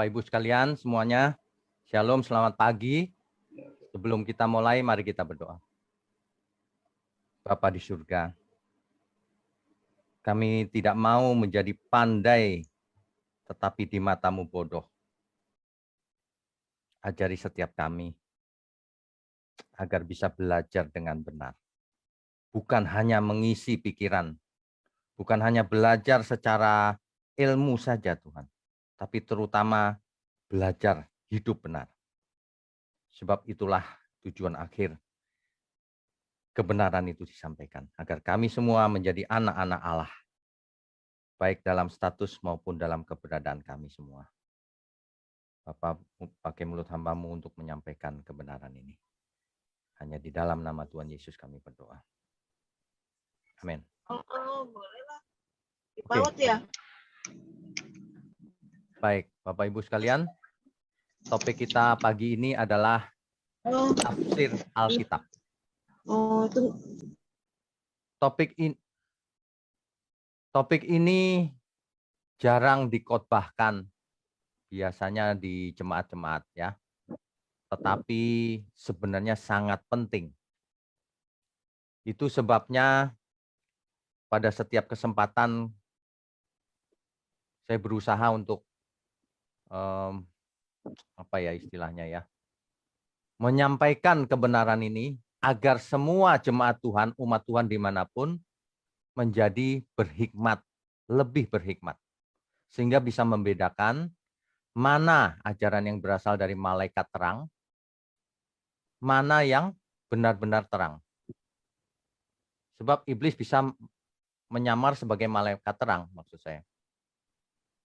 Bapak Ibu sekalian semuanya, Shalom, selamat pagi. Sebelum kita mulai, mari kita berdoa. Bapa di surga, kami tidak mau menjadi pandai, tetapi di mata-Mu bodoh. Ajari setiap kami, agar bisa belajar dengan benar. Bukan hanya mengisi pikiran, bukan hanya belajar secara ilmu saja Tuhan, tapi terutama belajar hidup benar. Sebab itulah tujuan akhir kebenaran itu disampaikan, agar kami semua menjadi anak-anak Allah, baik dalam status maupun dalam keberadaan kami semua. Bapa, pakai mulut hamba-Mu untuk menyampaikan kebenaran ini. Hanya di dalam nama Tuhan Yesus kami berdoa. Amin. Bolehlah. Dipaut ya. Baik, Bapak Ibu sekalian, topik kita pagi ini adalah tafsir Alkitab. Topik ini jarang dikhotbahkan, biasanya di jemaat-jemaat ya. Tetapi sebenarnya sangat penting. Itu sebabnya pada setiap kesempatan saya berusaha untuk apa ya istilahnya ya, menyampaikan kebenaran ini agar semua jemaat Tuhan, umat Tuhan dimanapun menjadi berhikmat, lebih berhikmat. Sehingga bisa membedakan mana ajaran yang berasal dari malaikat terang, mana yang benar-benar terang. Sebab iblis bisa menyamar sebagai malaikat terang maksud saya.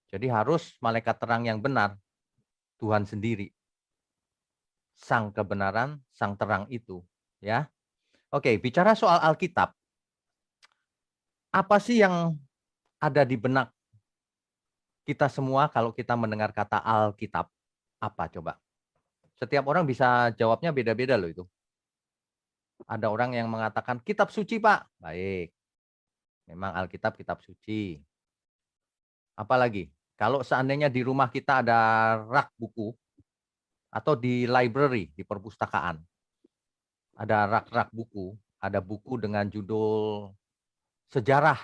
Jadi harus malaikat terang yang benar, Tuhan sendiri. Sang kebenaran, sang terang itu, ya. Oke, bicara soal Alkitab. Apa sih yang ada di benak kita semua kalau kita mendengar kata Alkitab? Apa coba? Setiap orang bisa jawabnya beda-beda loh itu. Ada orang yang mengatakan kitab suci, Pak. Baik. Memang Alkitab kitab suci. Apalagi kalau seandainya di rumah kita ada rak buku atau di library, di perpustakaan. Ada rak-rak buku, ada buku dengan judul sejarah.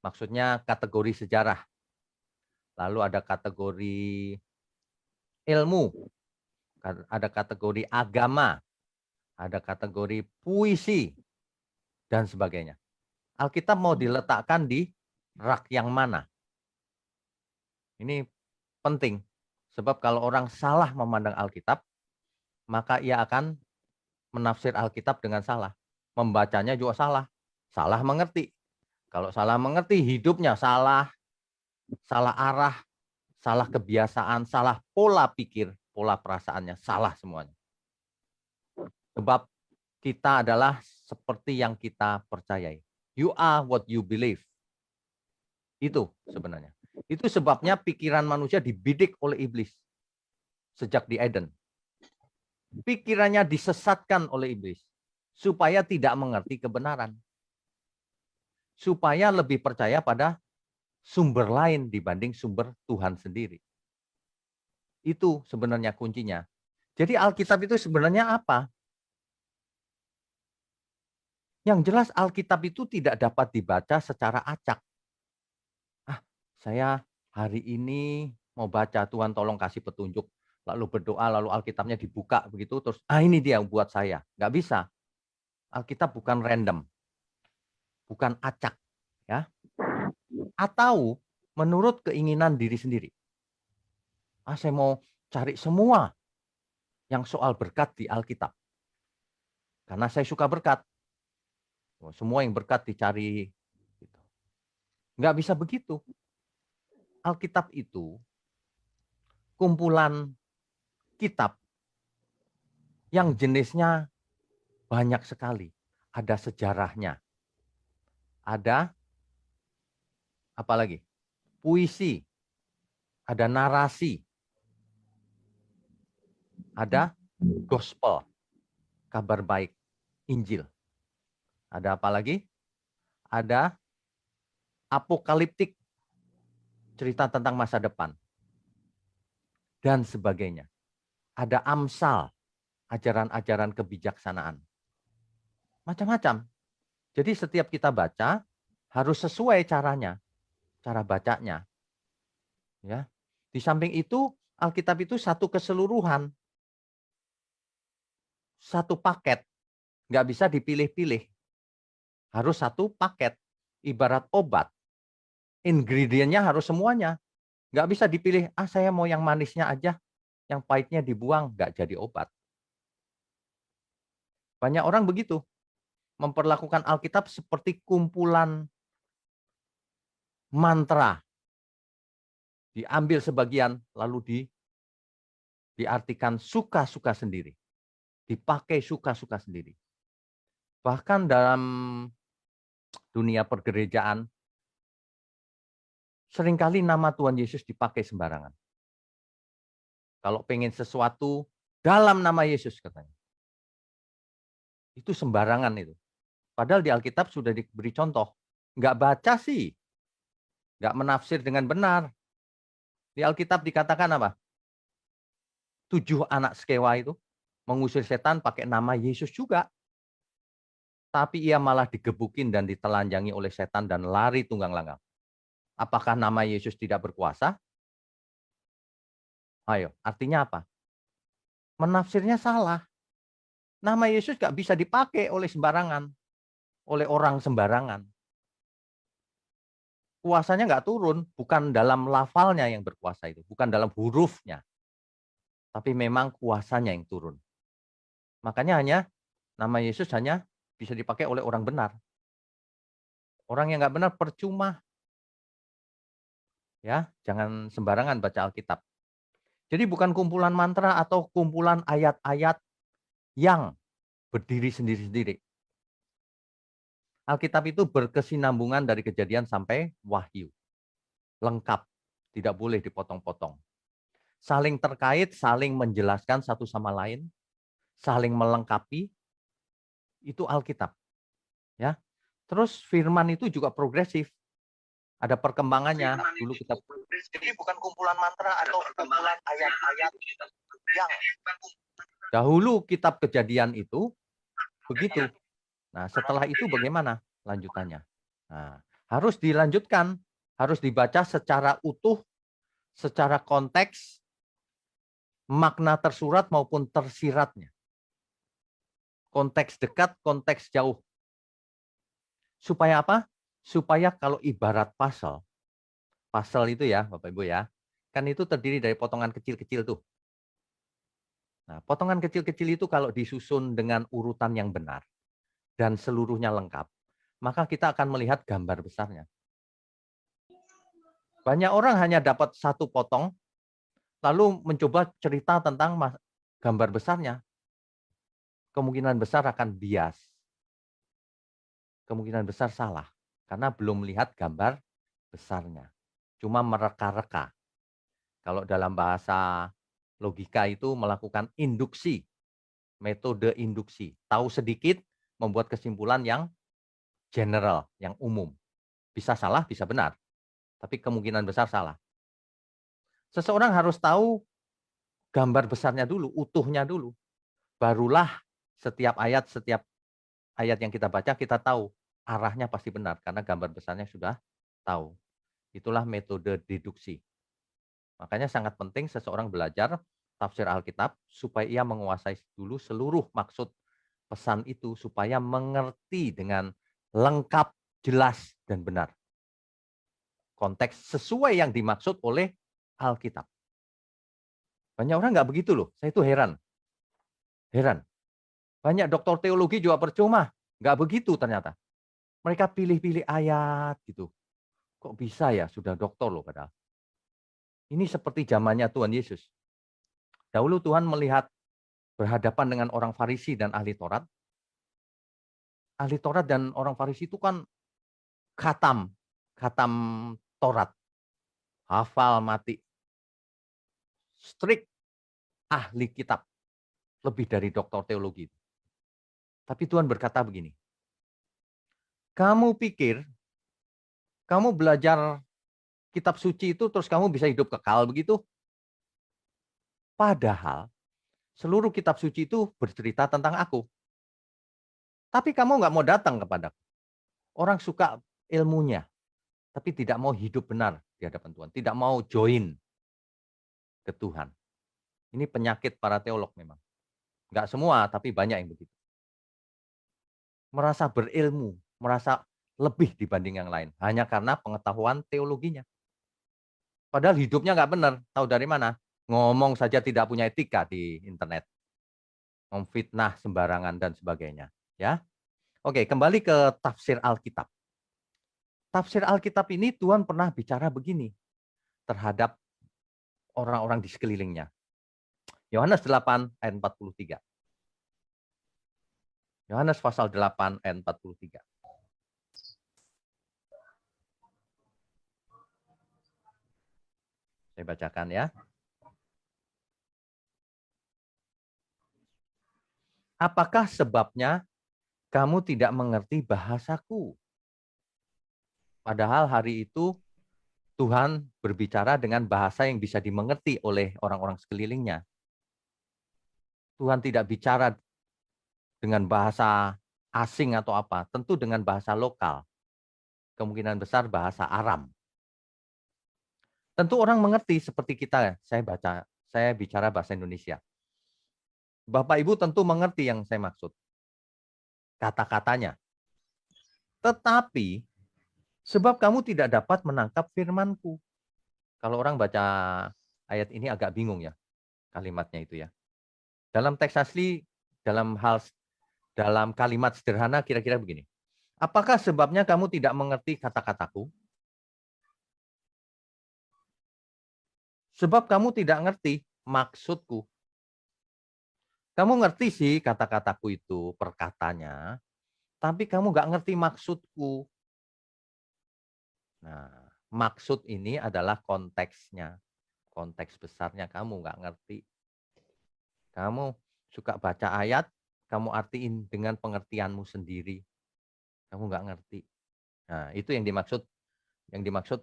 Maksudnya kategori sejarah. Lalu ada kategori ilmu, ada kategori agama, ada kategori puisi, dan sebagainya. Alkitab mau diletakkan di rak yang mana? Ini penting, sebab kalau orang salah memandang Alkitab, maka ia akan menafsir Alkitab dengan salah. Membacanya juga salah. Salah mengerti. Kalau salah mengerti, hidupnya salah, salah arah, salah kebiasaan, salah pola pikir, pola perasaannya, salah semuanya. Sebab kita adalah seperti yang kita percayai. You are what you believe. Itu sebenarnya. Itu sebabnya pikiran manusia dibidik oleh iblis sejak di Eden. Pikirannya disesatkan oleh iblis supaya tidak mengerti kebenaran. Supaya lebih percaya pada sumber lain dibanding sumber Tuhan sendiri. Itu sebenarnya kuncinya. Jadi Alkitab itu sebenarnya apa? Yang jelas Alkitab itu tidak dapat dibaca secara acak. Saya hari ini mau baca, Tuhan tolong kasih petunjuk. Lalu berdoa, lalu Alkitabnya dibuka begitu, terus ini dia yang buat saya. Nggak bisa. Alkitab bukan random. Bukan acak. Ya. Atau menurut keinginan diri sendiri. Saya mau cari semua yang soal berkat di Alkitab. Karena saya suka berkat. Semua yang berkat dicari. Nggak bisa begitu. Alkitab itu kumpulan kitab yang jenisnya banyak sekali. Ada sejarahnya. Ada apa lagi? Puisi. Ada narasi. Ada gospel. Kabar baik. Injil. Ada apa lagi? Ada apokaliptik. Cerita tentang masa depan. dan sebagainya. Ada Amsal, ajaran-ajaran kebijaksanaan. Macam-macam. Jadi setiap kita baca harus sesuai caranya, cara bacanya. Ya. Di samping itu, Alkitab itu satu keseluruhan, satu paket, nggak bisa dipilih-pilih. Harus satu paket, ibarat obat. Ingredientnya harus semuanya. Nggak bisa dipilih, saya mau yang manisnya aja, yang pahitnya dibuang, nggak jadi obat. Banyak orang begitu, memperlakukan Alkitab seperti kumpulan mantra. Diambil sebagian, lalu diartikan suka-suka sendiri. Dipakai suka-suka sendiri. Bahkan dalam dunia pergerejaan, seringkali nama Tuhan Yesus dipakai sembarangan. Kalau pengen sesuatu dalam nama Yesus katanya. Itu sembarangan itu. Padahal di Alkitab sudah diberi contoh. Nggak baca sih. Nggak menafsir dengan benar. Di Alkitab dikatakan apa? 7 anak Skewa itu mengusir setan pakai nama Yesus juga. Tapi ia malah digebukin dan ditelanjangi oleh setan dan lari tunggang langgang. Apakah nama Yesus tidak berkuasa? Ayo, artinya apa? Menafsirnya salah. Nama Yesus nggak bisa dipakai oleh sembarangan. Oleh orang sembarangan. Kuasanya nggak turun, bukan dalam lafalnya yang berkuasa itu, bukan dalam hurufnya, tapi memang kuasanya yang turun. Makanya nama Yesus hanya bisa dipakai oleh orang benar. Orang yang nggak benar percuma. Ya, jangan sembarangan baca Alkitab. Jadi bukan kumpulan mantra atau kumpulan ayat-ayat yang berdiri sendiri-sendiri. Alkitab itu berkesinambungan dari Kejadian sampai Wahyu. Lengkap, tidak boleh dipotong-potong. Saling terkait, saling menjelaskan satu sama lain, saling melengkapi, itu Alkitab. Ya. Terus firman itu juga progresif. Ada perkembangannya. Dulu kita jadi bukan kumpulan mantra atau kumpulan ayat-ayat yang dahulu kitab Kejadian itu begitu. Nah, setelah itu bagaimana lanjutannya? Nah, harus dilanjutkan, harus dibaca secara utuh, secara konteks, makna tersurat maupun tersiratnya. Konteks dekat, konteks jauh. Supaya apa? Supaya kalau ibarat puzzle itu ya Bapak Ibu ya, kan itu terdiri dari potongan kecil-kecil tuh. Nah, potongan kecil-kecil itu kalau disusun dengan urutan yang benar dan seluruhnya lengkap, maka kita akan melihat gambar besarnya. Banyak orang hanya dapat satu potong, lalu mencoba cerita tentang gambar besarnya. Kemungkinan besar akan bias. Kemungkinan besar salah, karena belum melihat gambar besarnya. Cuma mereka-reka. Kalau dalam bahasa logika itu melakukan induksi, metode induksi. Tahu sedikit, membuat kesimpulan yang general, yang umum. Bisa salah, bisa benar. Tapi kemungkinan besar salah. Seseorang harus tahu gambar besarnya dulu, utuhnya dulu. Barulah setiap ayat yang kita baca, kita tahu arahnya pasti benar. Karena gambar besarnya sudah tahu. Itulah metode deduksi. Makanya sangat penting seseorang belajar tafsir Alkitab supaya ia menguasai dulu seluruh maksud pesan itu supaya mengerti dengan lengkap, jelas, dan benar. Konteks sesuai yang dimaksud oleh Alkitab. Banyak orang nggak begitu loh, saya itu heran. Heran. Banyak doktor teologi juga percuma, nggak begitu ternyata. Mereka pilih-pilih ayat gitu. Kok bisa ya, sudah doktor loh padahal. Ini seperti zamannya Tuhan Yesus. Dahulu Tuhan melihat berhadapan dengan orang Farisi dan ahli Taurat. Ahli Taurat dan orang Farisi itu kan khatam Taurat. Hafal mati. Strict ahli kitab. Lebih dari doktor teologi. Tapi Tuhan berkata begini. Kamu pikir, kamu belajar kitab suci itu terus kamu bisa hidup kekal begitu? Padahal seluruh kitab suci itu bercerita tentang aku. Tapi kamu nggak mau datang kepadaku. Orang suka ilmunya, tapi tidak mau hidup benar di hadapan Tuhan. Tidak mau join ke Tuhan. Ini penyakit para teolog memang. Nggak semua, tapi banyak yang begitu. Merasa berilmu, merasa lebih dibanding yang lain. Hanya karena pengetahuan teologinya. Padahal hidupnya nggak benar. Tahu dari mana? Ngomong saja tidak punya etika di internet. Memfitnah sembarangan dan sebagainya. Ya, oke, kembali ke tafsir Alkitab. Tafsir Alkitab ini Tuhan pernah bicara begini terhadap orang-orang di sekelilingnya. Yohanes 8 ayat 43. Yohanes pasal 8 ayat 43. Saya bacakan ya. Apakah sebabnya kamu tidak mengerti bahasaku? Padahal hari itu Tuhan berbicara dengan bahasa yang bisa dimengerti oleh orang-orang sekelilingnya. Tuhan tidak bicara dengan bahasa asing atau apa, tentu dengan bahasa lokal. Kemungkinan besar bahasa Aram. Tentu orang mengerti seperti kita, saya bicara bahasa Indonesia. Bapak Ibu tentu mengerti yang saya maksud. Kata-katanya. Tetapi sebab kamu tidak dapat menangkap firman-Ku. Kalau orang baca ayat ini agak bingung ya kalimatnya itu ya. Dalam teks asli, dalam kalimat sederhana kira-kira begini. Apakah sebabnya kamu tidak mengerti kata-kataku? Sebab kamu tidak ngerti maksudku. Kamu ngerti sih kata-kataku itu perkatanya, tapi kamu nggak ngerti maksudku. Nah, maksud ini adalah konteksnya. Konteks besarnya kamu nggak ngerti. Kamu suka baca ayat, kamu artiin dengan pengertianmu sendiri. Kamu nggak ngerti. Nah, itu yang dimaksud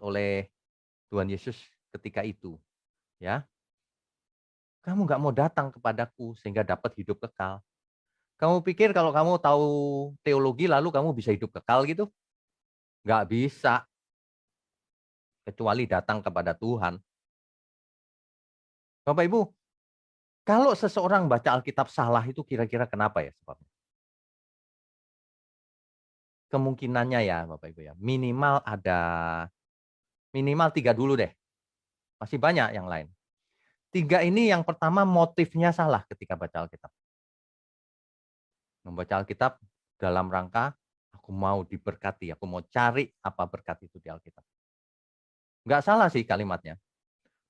oleh Tuhan Yesus ketika itu. Ya, kamu nggak mau datang kepadaku sehingga dapat hidup kekal. Kamu pikir kalau kamu tahu teologi lalu kamu bisa hidup kekal gitu? Nggak bisa, kecuali datang kepada Tuhan. Bapak Ibu, kalau seseorang baca Alkitab salah itu kira-kira kenapa ya sebabnya? Kemungkinannya ya Bapak Ibu ya, minimal 3 dulu deh. Masih banyak yang lain. 3 ini yang pertama motifnya salah ketika baca Alkitab. Membaca Alkitab dalam rangka aku mau diberkati, aku mau cari apa berkat itu di Alkitab. Nggak salah sih kalimatnya.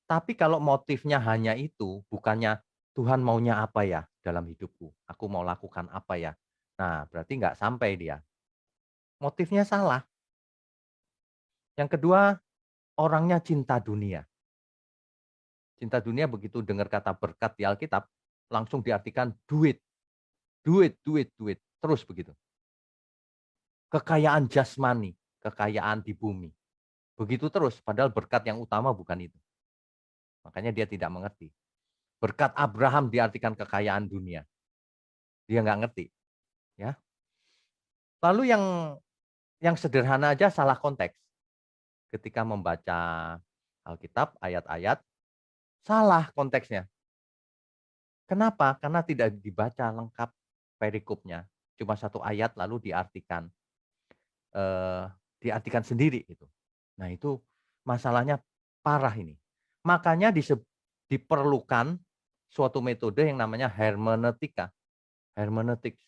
Tapi kalau motifnya hanya itu, bukannya Tuhan maunya apa ya dalam hidupku, aku mau lakukan apa ya. Nah, berarti nggak sampai dia. Motifnya salah. Yang kedua, orangnya cinta dunia. Cinta dunia begitu dengar kata berkat di Alkitab, langsung diartikan duit. Duit, duit, duit. Terus begitu. Kekayaan jasmani, kekayaan di bumi. Begitu terus, padahal berkat yang utama bukan itu. Makanya dia tidak mengerti. Berkat Abraham diartikan kekayaan dunia. Dia nggak ngerti. Ya. Lalu yang sederhana aja salah konteks. Ketika membaca Alkitab, ayat-ayat, salah konteksnya. Kenapa? Karena tidak dibaca lengkap perikopnya. Cuma satu ayat lalu eh, diartikan sendiri itu. Nah itu masalahnya parah ini. Makanya diperlukan suatu metode yang namanya hermeneutika. Hermeneutics.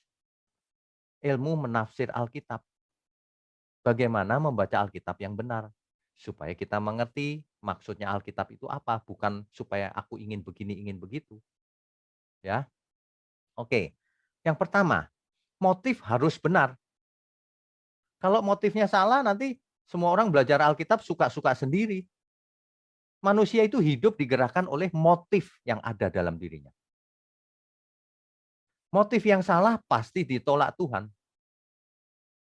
Ilmu menafsir Alkitab. Bagaimana membaca Alkitab yang benar. Supaya kita mengerti maksudnya Alkitab itu apa. Bukan supaya aku ingin begini, ingin begitu. Ya, oke. Yang pertama, motif harus benar. Kalau motifnya salah, nanti semua orang belajar Alkitab suka-suka sendiri. Manusia itu hidup digerakkan oleh motif yang ada dalam dirinya. Motif yang salah pasti ditolak Tuhan.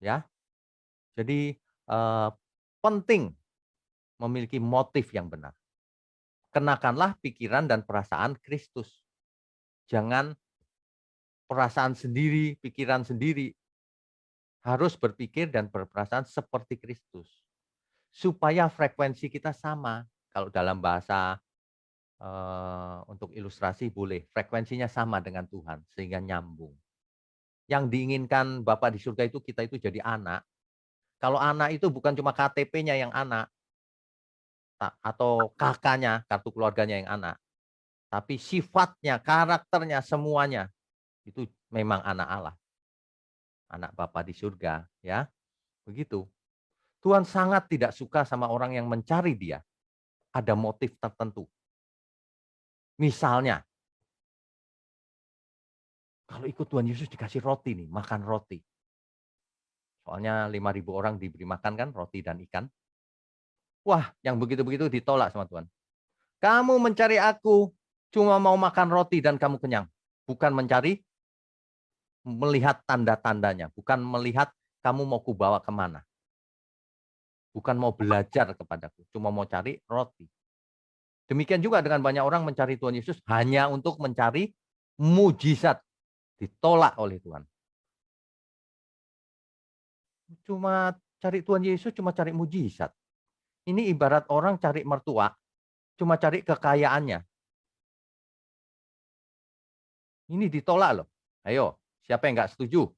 Ya, jadi penting memiliki motif yang benar. kenakanlah pikiran dan perasaan Kristus. Jangan perasaan sendiri, pikiran sendiri. Harus berpikir dan berperasaan seperti Kristus. Supaya frekuensi kita sama. Kalau dalam bahasa untuk ilustrasi boleh, frekuensinya sama dengan Tuhan sehingga nyambung. Yang diinginkan Bapa di surga itu kita itu jadi anak. Kalau anak itu bukan cuma KTP-nya yang anak atau kakaknya, kartu keluarganya yang anak, tapi sifatnya, karakternya, semuanya itu memang anak Allah, anak Bapa di surga, ya. Begitu. Tuhan sangat tidak suka sama orang yang mencari Dia. Ada motif tertentu. Misalnya, kalau ikut Tuhan Yesus dikasih roti nih, makan roti. Soalnya 5.000 orang diberi makan kan, roti dan ikan. Wah, yang begitu-begitu ditolak sama Tuhan. Kamu mencari aku, cuma mau makan roti dan kamu kenyang. Bukan mencari, melihat tanda-tandanya. Bukan melihat kamu mau kubawa kemana. Bukan mau belajar kepadaku, cuma mau cari roti. Demikian juga dengan banyak orang mencari Tuhan Yesus hanya untuk mencari mujizat. Ditolak oleh Tuhan. Cuma cari Tuhan Yesus, cuma cari mujizat. Ini ibarat orang cari mertua, cuma cari kekayaannya. Ini ditolak loh. Ayo, siapa yang nggak setuju?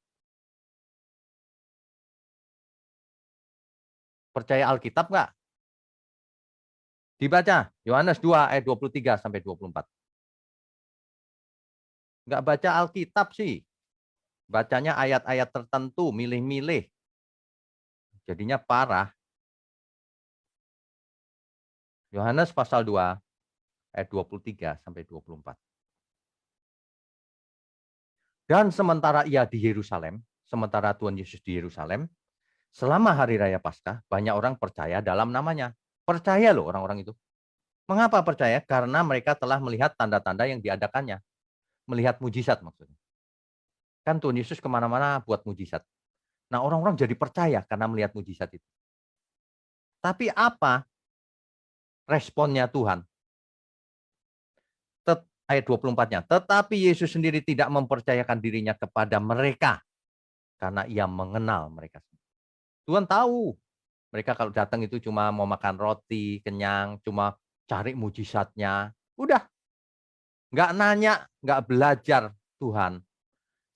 Percaya Alkitab nggak? Dibaca, Yohanes 2 ayat 23 sampai 24. Nggak baca Alkitab sih. Bacanya ayat-ayat tertentu, milih-milih. Jadinya parah. Yohanes pasal 2 ayat 23 sampai 24. Dan sementara ia di Yerusalem, sementara Tuhan Yesus di Yerusalem, selama hari raya Paskah, banyak orang percaya dalam namanya. Percaya loh orang-orang itu. Mengapa percaya? Karena mereka telah melihat tanda-tanda yang diadakannya. Melihat mujizat maksudnya. Kan Tuhan Yesus kemana-mana buat mujizat. Nah orang-orang jadi percaya karena melihat mujizat itu. Tapi apa responnya Tuhan? Ayat 24-nya. Tetapi Yesus sendiri tidak mempercayakan dirinya kepada mereka. Karena ia mengenal mereka. Tuhan tahu. Mereka kalau datang itu cuma mau makan roti, kenyang, cuma cari mujizatnya. Udah. Nggak nanya, nggak belajar Tuhan.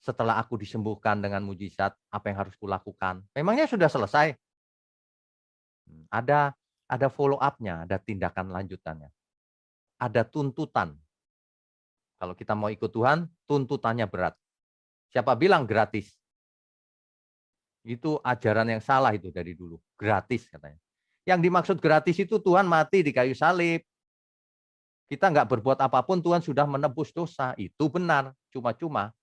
Setelah aku disembuhkan dengan mujizat, apa yang harus kulakukan? Memangnya sudah selesai? Ada follow up-nya, ada tindakan lanjutannya. Ada tuntutan. Kalau kita mau ikut Tuhan, tuntutannya berat. Siapa bilang gratis? Itu ajaran yang salah itu dari dulu. Gratis katanya. Yang dimaksud gratis itu Tuhan mati di kayu salib. Kita nggak berbuat apapun, Tuhan sudah menebus dosa. Itu benar, cuma-cuma.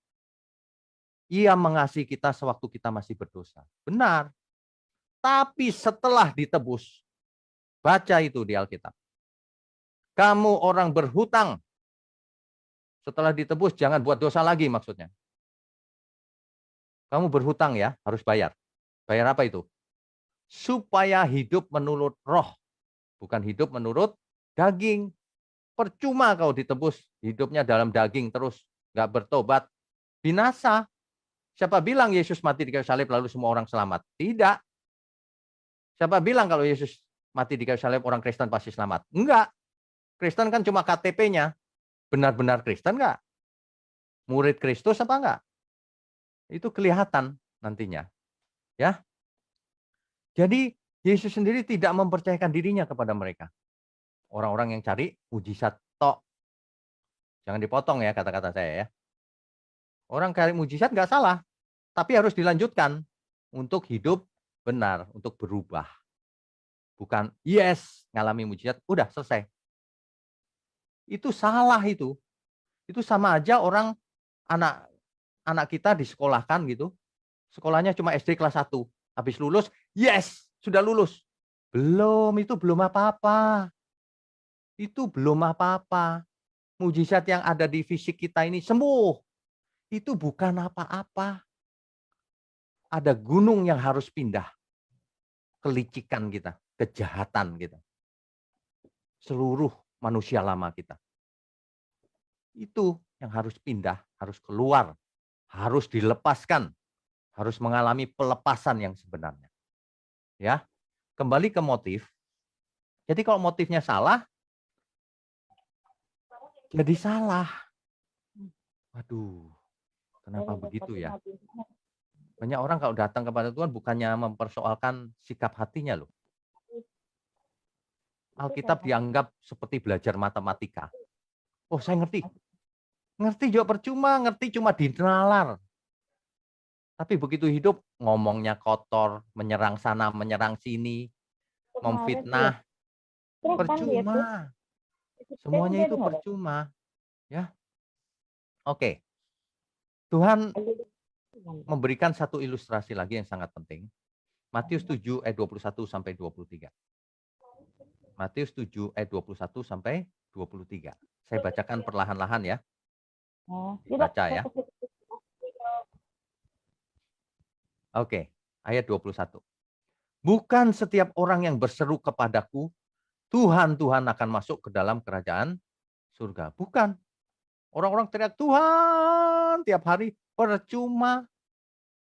Ia mengasihi kita sewaktu kita masih berdosa. Benar. Tapi setelah ditebus, baca itu di Alkitab. Kamu orang berhutang. Setelah ditebus, jangan buat dosa lagi maksudnya. Kamu berhutang ya, harus bayar. Bayar apa itu? Supaya hidup menurut roh. Bukan hidup menurut daging. Percuma kau ditebus, hidupnya dalam daging terus. Nggak bertobat. Binasa. Siapa bilang Yesus mati di kayu salib lalu semua orang selamat? Tidak. Siapa bilang kalau Yesus mati di kayu salib orang Kristen pasti selamat? Enggak. Kristen kan cuma KTP-nya. Benar-benar Kristen enggak? Murid Kristus apa enggak? Itu kelihatan nantinya. Ya. Jadi Yesus sendiri tidak mempercayakan dirinya kepada mereka. Orang-orang yang cari mujizat tok. Jangan dipotong ya kata-kata saya ya. Orang cari mujizat enggak salah. Tapi harus dilanjutkan untuk hidup benar, untuk berubah. Bukan yes, ngalami mujizat, udah selesai. Itu salah itu. Itu sama aja orang anak anak kita disekolahkan gitu. Sekolahnya cuma SD kelas 1. Habis lulus, yes, sudah lulus. Belum, itu belum apa-apa. Itu belum apa-apa. Mujizat yang ada di fisik kita ini sembuh. Itu bukan apa-apa. Ada gunung yang harus pindah. Kelicikan kita, kejahatan kita. Seluruh manusia lama kita. Itu yang harus pindah, harus keluar, harus dilepaskan, harus mengalami pelepasan yang sebenarnya. Ya, kembali ke motif. Jadi kalau motifnya salah, jadi salah. Waduh, kenapa begitu ya? Banyak orang kalau datang kepada Tuhan bukannya mempersoalkan sikap hatinya loh. Alkitab dianggap seperti belajar matematika. Oh, saya ngerti. Ngerti juga percuma, ngerti cuma dinalar. Tapi begitu hidup, ngomongnya kotor, menyerang sana, menyerang sini, memfitnah, percuma. Semuanya itu percuma. Ya, oke. Tuhan memberikan satu ilustrasi lagi yang sangat penting. Matius 7 ayat 21 sampai 23. Matius 7 ayat 21 sampai 23. Saya bacakan perlahan-lahan ya. Baca ya. Oke, ayat 21. Bukan setiap orang yang berseru kepadaku, Tuhan, Tuhan akan masuk ke dalam kerajaan surga. Bukan. Orang-orang teriak Tuhan tiap hari, percuma.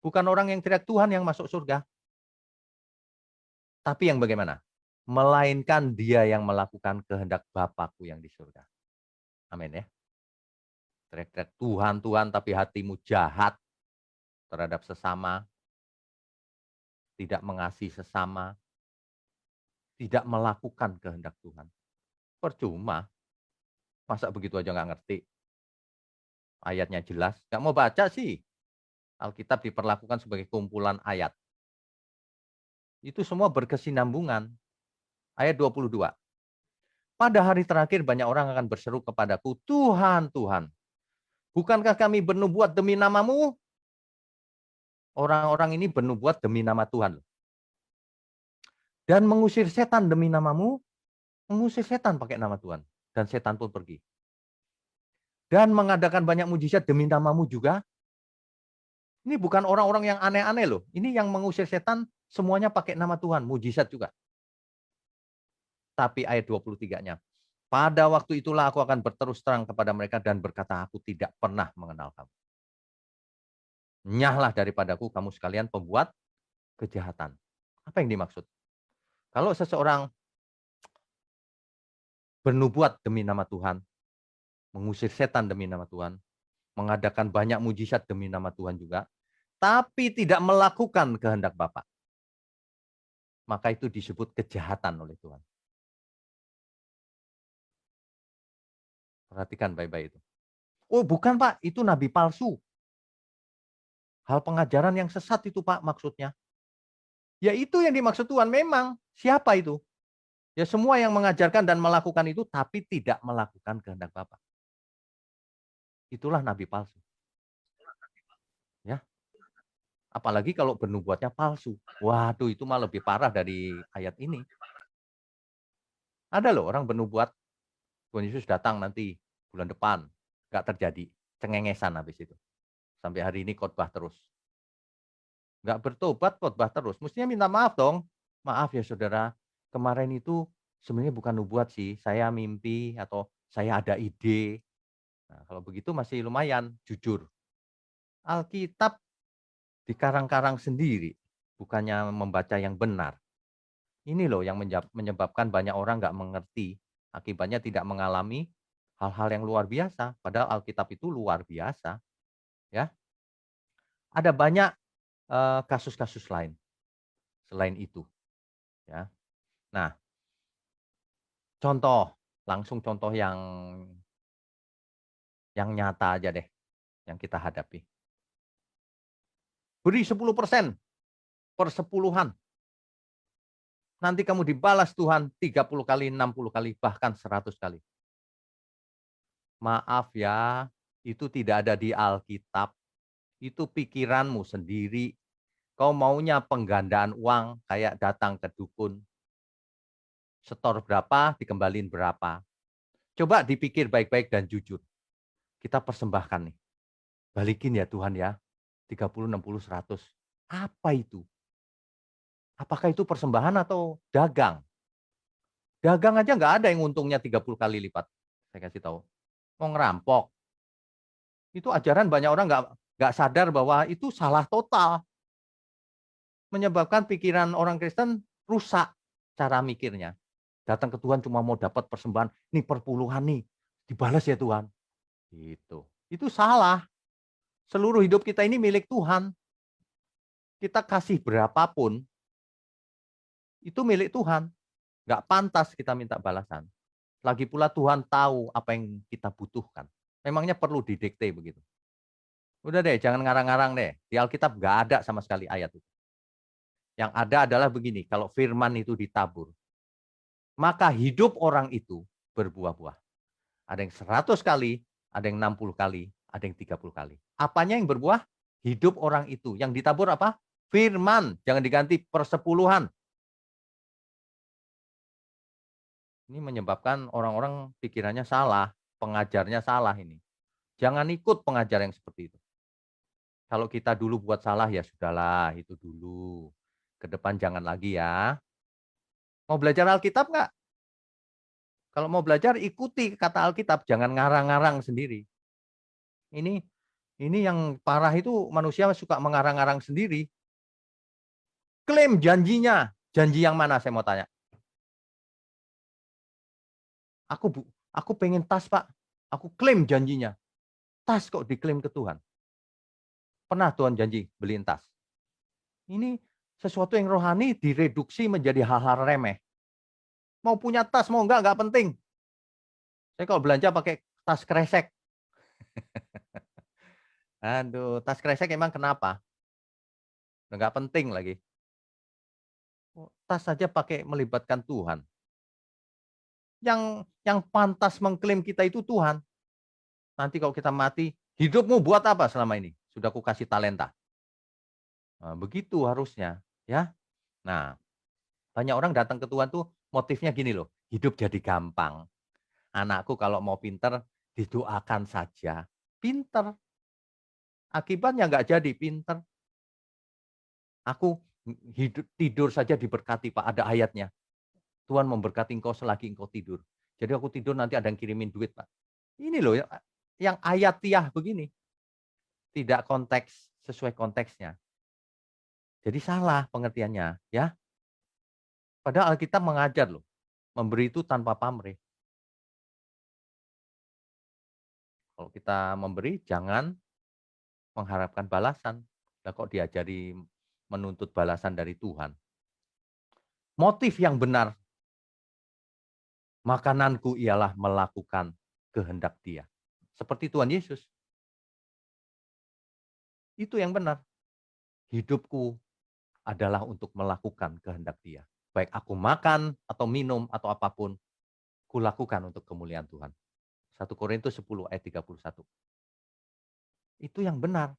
Bukan orang yang teriak Tuhan yang masuk surga. Tapi yang bagaimana? Melainkan dia yang melakukan kehendak Bapakku yang di surga. Amin ya. Teriak-teriak Tuhan, Tuhan, tapi hatimu jahat terhadap sesama, tidak mengasihi sesama, tidak melakukan kehendak Tuhan. Percuma. Masa begitu aja nggak ngerti? Ayatnya jelas. Nggak mau baca sih. Alkitab diperlakukan sebagai kumpulan ayat. Itu semua berkesinambungan. Ayat 22. Pada hari terakhir banyak orang akan berseru kepadaku, Tuhan, Tuhan, bukankah kami bernubuat demi namamu? Orang-orang ini bernubuat demi nama Tuhan. Dan mengusir setan demi namamu, mengusir setan pakai nama Tuhan. Dan setan pun pergi. Dan mengadakan banyak mujizat demi namamu juga. Ini bukan orang-orang yang aneh-aneh loh. Ini yang mengusir setan semuanya pakai nama Tuhan, mujizat juga. Tapi ayat 23-nya, pada waktu itulah aku akan berterus terang kepada mereka dan berkata, aku tidak pernah mengenal kamu. Nyahlah daripadaku kamu sekalian pembuat kejahatan. Apa yang dimaksud? Kalau seseorang bernubuat demi nama Tuhan, mengusir setan demi nama Tuhan, mengadakan banyak mujizat demi nama Tuhan juga, tapi tidak melakukan kehendak Bapa, maka itu disebut kejahatan oleh Tuhan. Perhatikan baik-baik itu. Oh bukan Pak, itu nabi palsu. Hal pengajaran yang sesat itu Pak maksudnya. Ya itu yang dimaksud Tuhan memang. Siapa itu? Ya semua yang mengajarkan dan melakukan itu tapi tidak melakukan kehendak Bapa. Itulah nabi palsu. Ya. Apalagi kalau bernubuatnya palsu. Waduh itu mah lebih parah dari ayat ini. Ada loh orang bernubuat Tuhan Yesus datang nanti bulan depan. Nggak terjadi. Cengengesan habis itu. Sampai hari ini khotbah terus. Nggak bertobat khotbah terus. Mestinya minta maaf dong. Maaf ya saudara. Kemarin itu sebenarnya bukan nubuat sih. Saya mimpi atau saya ada ide. Nah, kalau begitu masih lumayan jujur. Alkitab dikarang-karang sendiri. Bukannya membaca yang benar. Ini loh yang menyebabkan banyak orang nggak mengerti. Akibatnya tidak mengalami hal-hal yang luar biasa. Padahal Alkitab itu luar biasa. Ya, ada banyak kasus-kasus lain selain itu. Ya, nah contoh langsung contoh yang nyata aja deh yang kita hadapi. Beri 10% persepuluhan. Nanti kamu dibalas Tuhan 30 kali, 60 kali, bahkan 100 kali. Maaf ya, itu tidak ada di Alkitab. Itu pikiranmu sendiri. Kau maunya penggandaan uang kayak datang ke dukun. Setor berapa, dikembalin berapa. Coba dipikir baik-baik dan jujur. Kita persembahkan nih. Balikin ya Tuhan ya. 30, 60, 100. Apa itu? Apakah itu persembahan atau dagang? Dagang aja nggak ada yang untungnya 30 kali lipat. Saya kasih tahu. Mau ngerampok. Itu ajaran banyak orang nggak sadar bahwa itu salah total. Menyebabkan pikiran orang Kristen rusak cara mikirnya. Datang ke Tuhan cuma mau dapat persembahan, nih perpuluhan nih, dibalas ya Tuhan. Gitu. Itu salah. Seluruh hidup kita ini milik Tuhan. Kita kasih berapapun, itu milik Tuhan. Nggak pantas kita minta balasan. Lagi pula Tuhan tahu apa yang kita butuhkan. Memangnya perlu didikte begitu. Udah deh, jangan ngarang-ngarang deh. Di Alkitab nggak ada sama sekali ayat itu. Yang ada adalah begini, kalau firman itu ditabur, maka hidup orang itu berbuah-buah. Ada yang 100 kali, ada yang 60 kali, ada yang 30 kali. Apanya yang berbuah? Hidup orang itu. Yang ditabur apa? Firman. Jangan diganti persepuluhan. Ini menyebabkan orang-orang pikirannya salah, pengajarnya salah ini. Jangan ikut pengajar yang seperti itu. Kalau kita dulu buat salah ya sudahlah, itu dulu. Ke depan jangan lagi ya. Mau belajar Alkitab nggak? Kalau mau belajar ikuti kata Alkitab, jangan ngarang-ngarang sendiri. Ini yang parah itu manusia suka mengarang-arang sendiri. Klaim janjinya. Janji yang mana saya mau tanya? Aku pengen tas, Pak. Aku klaim janjinya. Tas kok diklaim ke Tuhan. Pernah Tuhan janji beliin tas. Ini sesuatu yang rohani direduksi menjadi hal-hal remeh. Mau punya tas, mau enggak penting. Saya kalau belanja pakai tas kresek. Aduh, tas kresek emang kenapa? Enggak penting lagi. Tas saja pakai melibatkan Tuhan. Yang pantas mengklaim kita itu Tuhan. Nanti kalau kita mati, hidupmu buat apa selama ini? Sudah kukasih talenta. Nah, begitu harusnya, ya. Nah, banyak orang datang ke Tuhan tuh motifnya gini loh, hidup jadi gampang. Anakku kalau mau pinter, didoakan saja. Pinter. Akibatnya nggak jadi pinter. Aku hidup tidur saja diberkati, Pak. Ada ayatnya. Tuhan memberkati engkau selagi engkau tidur. Jadi aku tidur nanti ada yang kirimin duit, Pak. Ini loh yang ayatiah begini. Tidak konteks, sesuai konteksnya. Jadi salah pengertiannya, ya. Padahal Alkitab mengajar loh, memberi itu tanpa pamrih. Kalau kita memberi jangan mengharapkan balasan. Lah kok diajari menuntut balasan dari Tuhan. Motif yang benar, makananku ialah melakukan kehendak Dia. Seperti Tuhan Yesus. Itu yang benar. Hidupku adalah untuk melakukan kehendak Dia. Baik aku makan atau minum atau apapun, kulakukan untuk kemuliaan Tuhan. 1 Korintus 10 ayat 31. Itu yang benar.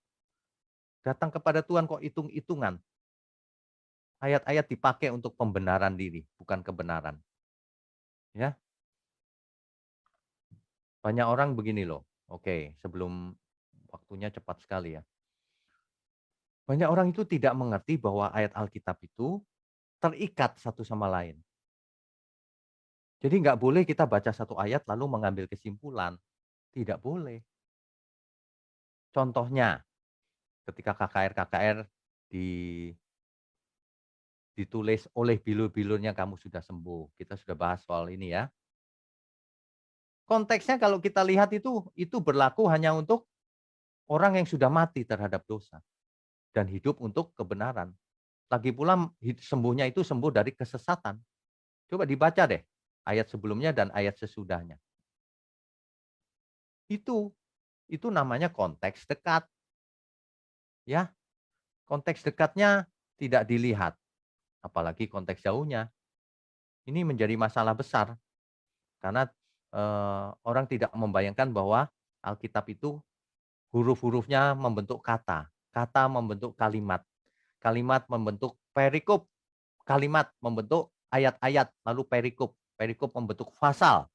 Datang kepada Tuhan kok hitung-hitungan. Ayat-ayat dipakai untuk pembenaran diri, bukan kebenaran. Ya, banyak orang begini loh. Oke, sebelum waktunya cepat sekali ya. Banyak orang itu tidak mengerti bahwa ayat Alkitab itu terikat satu sama lain. Jadi nggak boleh kita baca satu ayat lalu mengambil kesimpulan. Tidak boleh. Contohnya, ketika KKR-KKR di ditulis oleh bilur-bilurnya kamu sudah sembuh. Kita sudah bahas soal ini ya. Konteksnya kalau kita lihat itu berlaku hanya untuk orang yang sudah mati terhadap dosa dan hidup untuk kebenaran. Lagi pula sembuhnya itu sembuh dari kesesatan. Coba dibaca deh ayat sebelumnya dan ayat sesudahnya. Itu namanya konteks dekat. Ya, konteks dekatnya tidak dilihat, apalagi konteks jauhnya. Ini menjadi masalah besar karena orang tidak membayangkan bahwa Alkitab itu huruf-hurufnya membentuk kata, kata membentuk kalimat, kalimat membentuk perikop, kalimat membentuk ayat-ayat, lalu perikop, perikop membentuk pasal,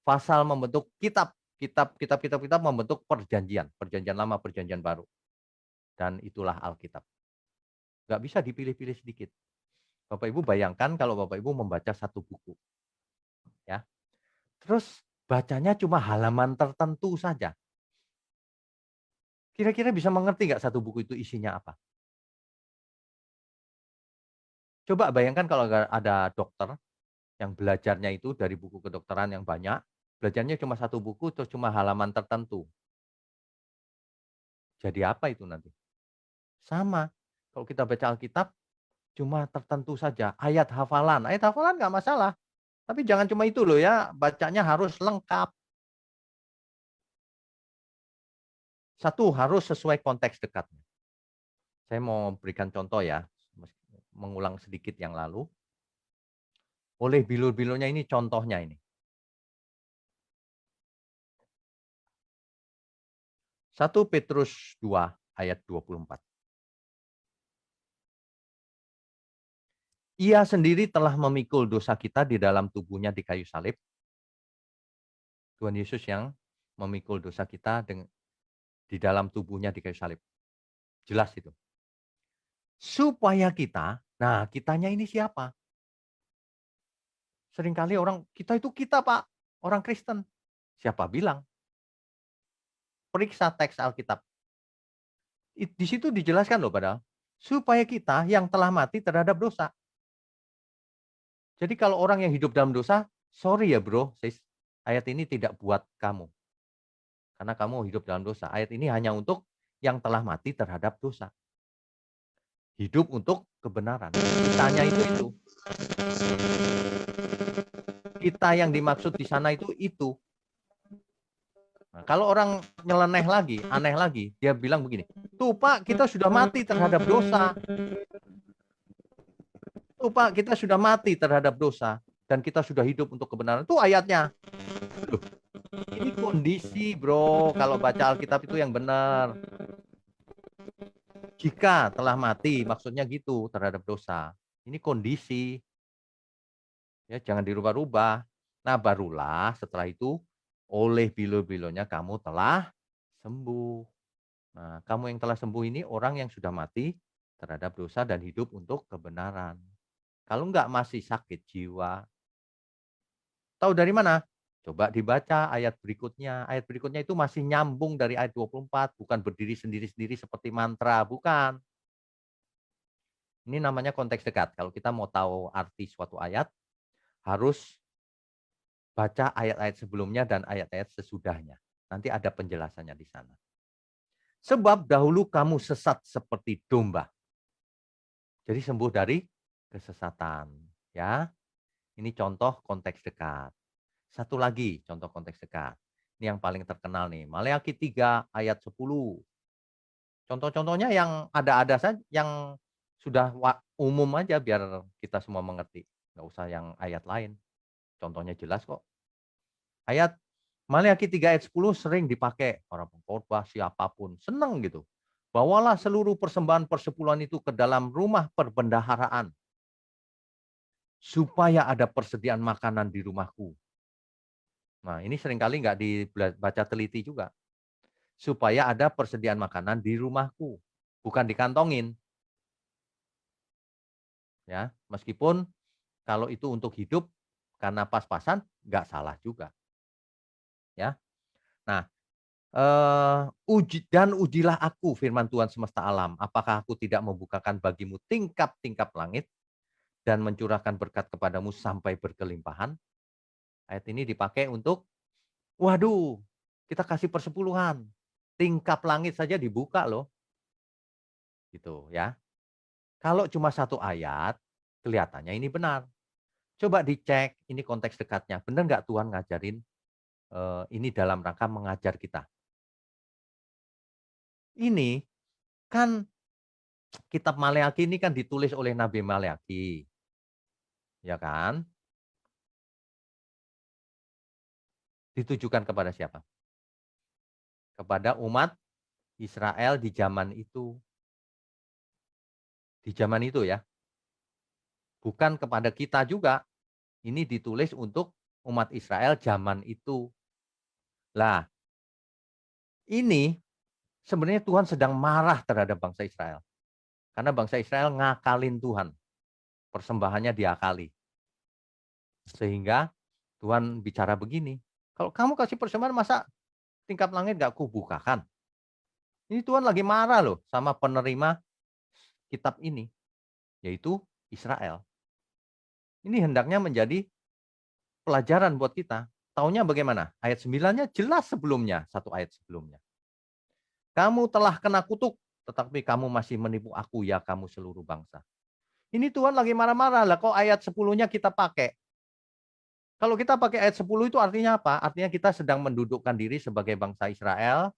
pasal membentuk kitab, kitab membentuk perjanjian, perjanjian lama, perjanjian baru. Dan itulah Alkitab. Nggak bisa dipilih-pilih sedikit. Bapak Ibu bayangkan kalau Bapak Ibu membaca satu buku. ya. Terus bacanya cuma halaman tertentu saja. Kira-kira bisa mengerti nggak satu buku itu isinya apa? Coba bayangkan kalau ada dokter yang belajarnya itu dari buku kedokteran yang banyak, belajarnya cuma satu buku terus cuma halaman tertentu. Jadi apa itu nanti? Sama, kalau kita baca Alkitab cuma tertentu saja, ayat hafalan nggak masalah, tapi jangan cuma itu loh ya, bacanya harus lengkap. Satu, harus sesuai konteks dekatnya. Saya mau berikan contoh ya, mengulang sedikit yang lalu. Oleh bilur-bilurnya ini contohnya ini. 1 Petrus 2 ayat 24. Ia sendiri telah memikul dosa kita di dalam tubuhnya di kayu salib. Tuhan Yesus yang memikul dosa kita di dalam tubuhnya di kayu salib. Jelas itu. Supaya kita, nah kitanya ini siapa? Seringkali orang, kita Pak, orang Kristen. Siapa bilang? Periksa teks Alkitab. Di situ dijelaskan loh padahal. Supaya kita yang telah mati terhadap dosa. Jadi kalau orang yang hidup dalam dosa, sorry ya bro, sis, ayat ini tidak buat kamu. Karena kamu hidup dalam dosa. Ayat ini hanya untuk yang telah mati terhadap dosa. Hidup untuk kebenaran. Kitanya itu. Kita yang dimaksud di sana itu. Nah, kalau orang nyeleneh lagi, aneh lagi, dia bilang begini, tuh Pak, kita sudah mati terhadap dosa. Tuh Pak, kita sudah mati terhadap dosa. Dan kita sudah hidup untuk kebenaran. Itu ayatnya. Loh, ini kondisi bro, kalau baca Alkitab itu yang benar. Jika telah mati, maksudnya gitu, terhadap dosa. Ini kondisi. Ya, jangan dirubah-rubah. Nah, barulah setelah itu, oleh bilo-bilonya kamu telah sembuh. Nah, kamu yang telah sembuh ini orang yang sudah mati terhadap dosa dan hidup untuk kebenaran. Kalau enggak masih sakit jiwa. Tahu dari mana? Coba dibaca ayat berikutnya. Ayat berikutnya itu masih nyambung dari ayat 24, bukan berdiri sendiri-sendiri seperti mantra, bukan. Ini namanya konteks dekat. Kalau kita mau tahu arti suatu ayat, harus baca ayat-ayat sebelumnya dan ayat-ayat sesudahnya. Nanti ada penjelasannya di sana. Sebab dahulu kamu sesat seperti domba. Jadi sembuh dari kesesatan. Ya, ini contoh konteks dekat. Satu lagi contoh konteks dekat. Ini yang paling terkenal nih. Maleakhi 3 ayat 10. Contoh-contohnya yang ada-ada saja, yang sudah umum aja biar kita semua mengerti. Nggak usah yang ayat lain. Contohnya jelas kok. Ayat Maleakhi 3 ayat 10 sering dipakai orang pengkhotbah siapapun. Senang gitu. Bawalah seluruh persembahan persepuluhan itu ke dalam rumah perbendaharaan. Supaya ada persediaan makanan di rumahku. Nah, ini seringkali nggak dibaca teliti juga. Supaya ada persediaan makanan di rumahku. Bukan dikantongin. Ya, meskipun kalau itu untuk hidup karena pas-pasan, nggak salah juga. Ya. Nah, ujilah aku, firman Tuhan semesta alam. Apakah aku tidak membukakan bagimu tingkap-tingkap langit dan mencurahkan berkat kepadamu sampai berkelimpahan? Ayat ini dipakai untuk, waduh, kita kasih persepuluhan. Tingkap langit saja dibuka loh. Gitu ya. Kalau cuma satu ayat, kelihatannya ini benar. Coba dicek, ini konteks dekatnya. Benar nggak Tuhan ngajarin ini dalam rangka mengajar kita? Ini kan kitab Maleakhi ini kan ditulis oleh Nabi Maleakhi. Ya kan? Ditujukan kepada siapa? Kepada umat Israel di zaman itu. Di zaman itu ya. Bukan kepada kita juga. Ini ditulis untuk umat Israel zaman itu. Lah, ini sebenarnya Tuhan sedang marah terhadap bangsa Israel. Karena bangsa Israel ngakalin Tuhan. Persembahannya diakali. Sehingga Tuhan bicara begini, kalau kamu kasih persembahan masa tingkap langit nggak kubukakan? Ini Tuhan lagi marah loh sama penerima kitab ini, yaitu Israel. Ini hendaknya menjadi pelajaran buat kita. Taunya bagaimana? Ayat 9-nya jelas sebelumnya, satu ayat sebelumnya. Kamu telah kena kutuk, tetapi kamu masih menipu aku ya kamu seluruh bangsa. Ini Tuhan lagi marah-marah lah, kok ayat 10-nya kita pakai. Kalau kita pakai ayat 10 itu artinya apa? Artinya kita sedang mendudukkan diri sebagai bangsa Israel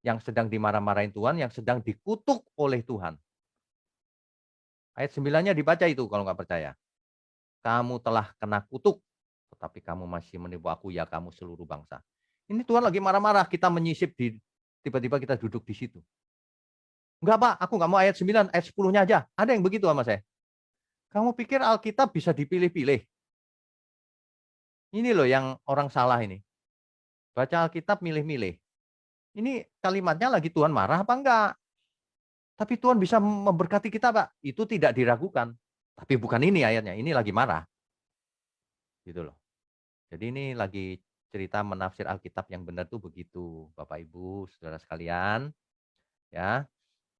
yang sedang dimarah-marahin Tuhan, yang sedang dikutuk oleh Tuhan. Ayat 9-nya dibaca itu kalau nggak percaya. Kamu telah kena kutuk, tetapi kamu masih menipu aku ya kamu seluruh bangsa. Ini Tuhan lagi marah-marah, kita menyisip tiba-tiba kita duduk di situ. Enggak Pak, aku nggak mau ayat 9, ayat 10-nya aja. Ada yang begitu sama saya. Kamu pikir Alkitab bisa dipilih-pilih? Ini loh yang orang salah ini. Baca Alkitab milih-milih. Ini kalimatnya lagi Tuhan marah apa enggak? Tapi Tuhan bisa memberkati kita, Pak. Itu tidak diragukan. Tapi bukan ini ayatnya, ini lagi marah. Gitu loh. Jadi ini lagi cerita menafsir Alkitab yang benar tuh begitu, Bapak Ibu, Saudara sekalian, ya.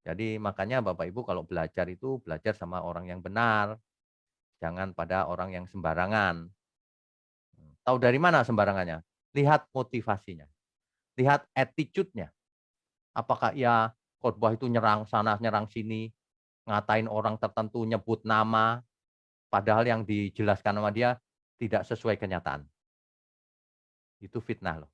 Jadi makanya Bapak Ibu kalau belajar itu belajar sama orang yang benar, jangan pada orang yang sembarangan. Tahu dari mana sembarangannya? Lihat motivasinya, lihat attitude-nya. Apakah ia khotbah itu nyerang sana, nyerang sini, ngatain orang tertentu, nyebut nama, padahal yang dijelaskan sama dia tidak sesuai kenyataan. Itu fitnah loh.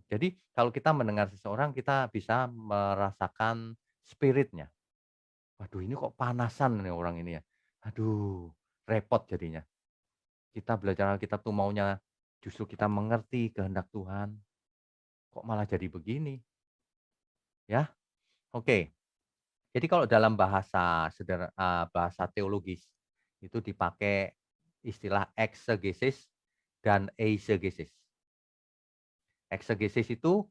Jadi kalau kita mendengar seseorang, kita bisa merasakan spiritnya. Waduh ini kok panasan nih orang ini ya. Aduh, repot jadinya. Kita belajar Alkitab tuh maunya justru kita mengerti kehendak Tuhan. Kok malah jadi begini? Ya, oke. Jadi kalau dalam bahasa teologis itu dipakai istilah eksegesis dan eisegesis. Eksegesis itu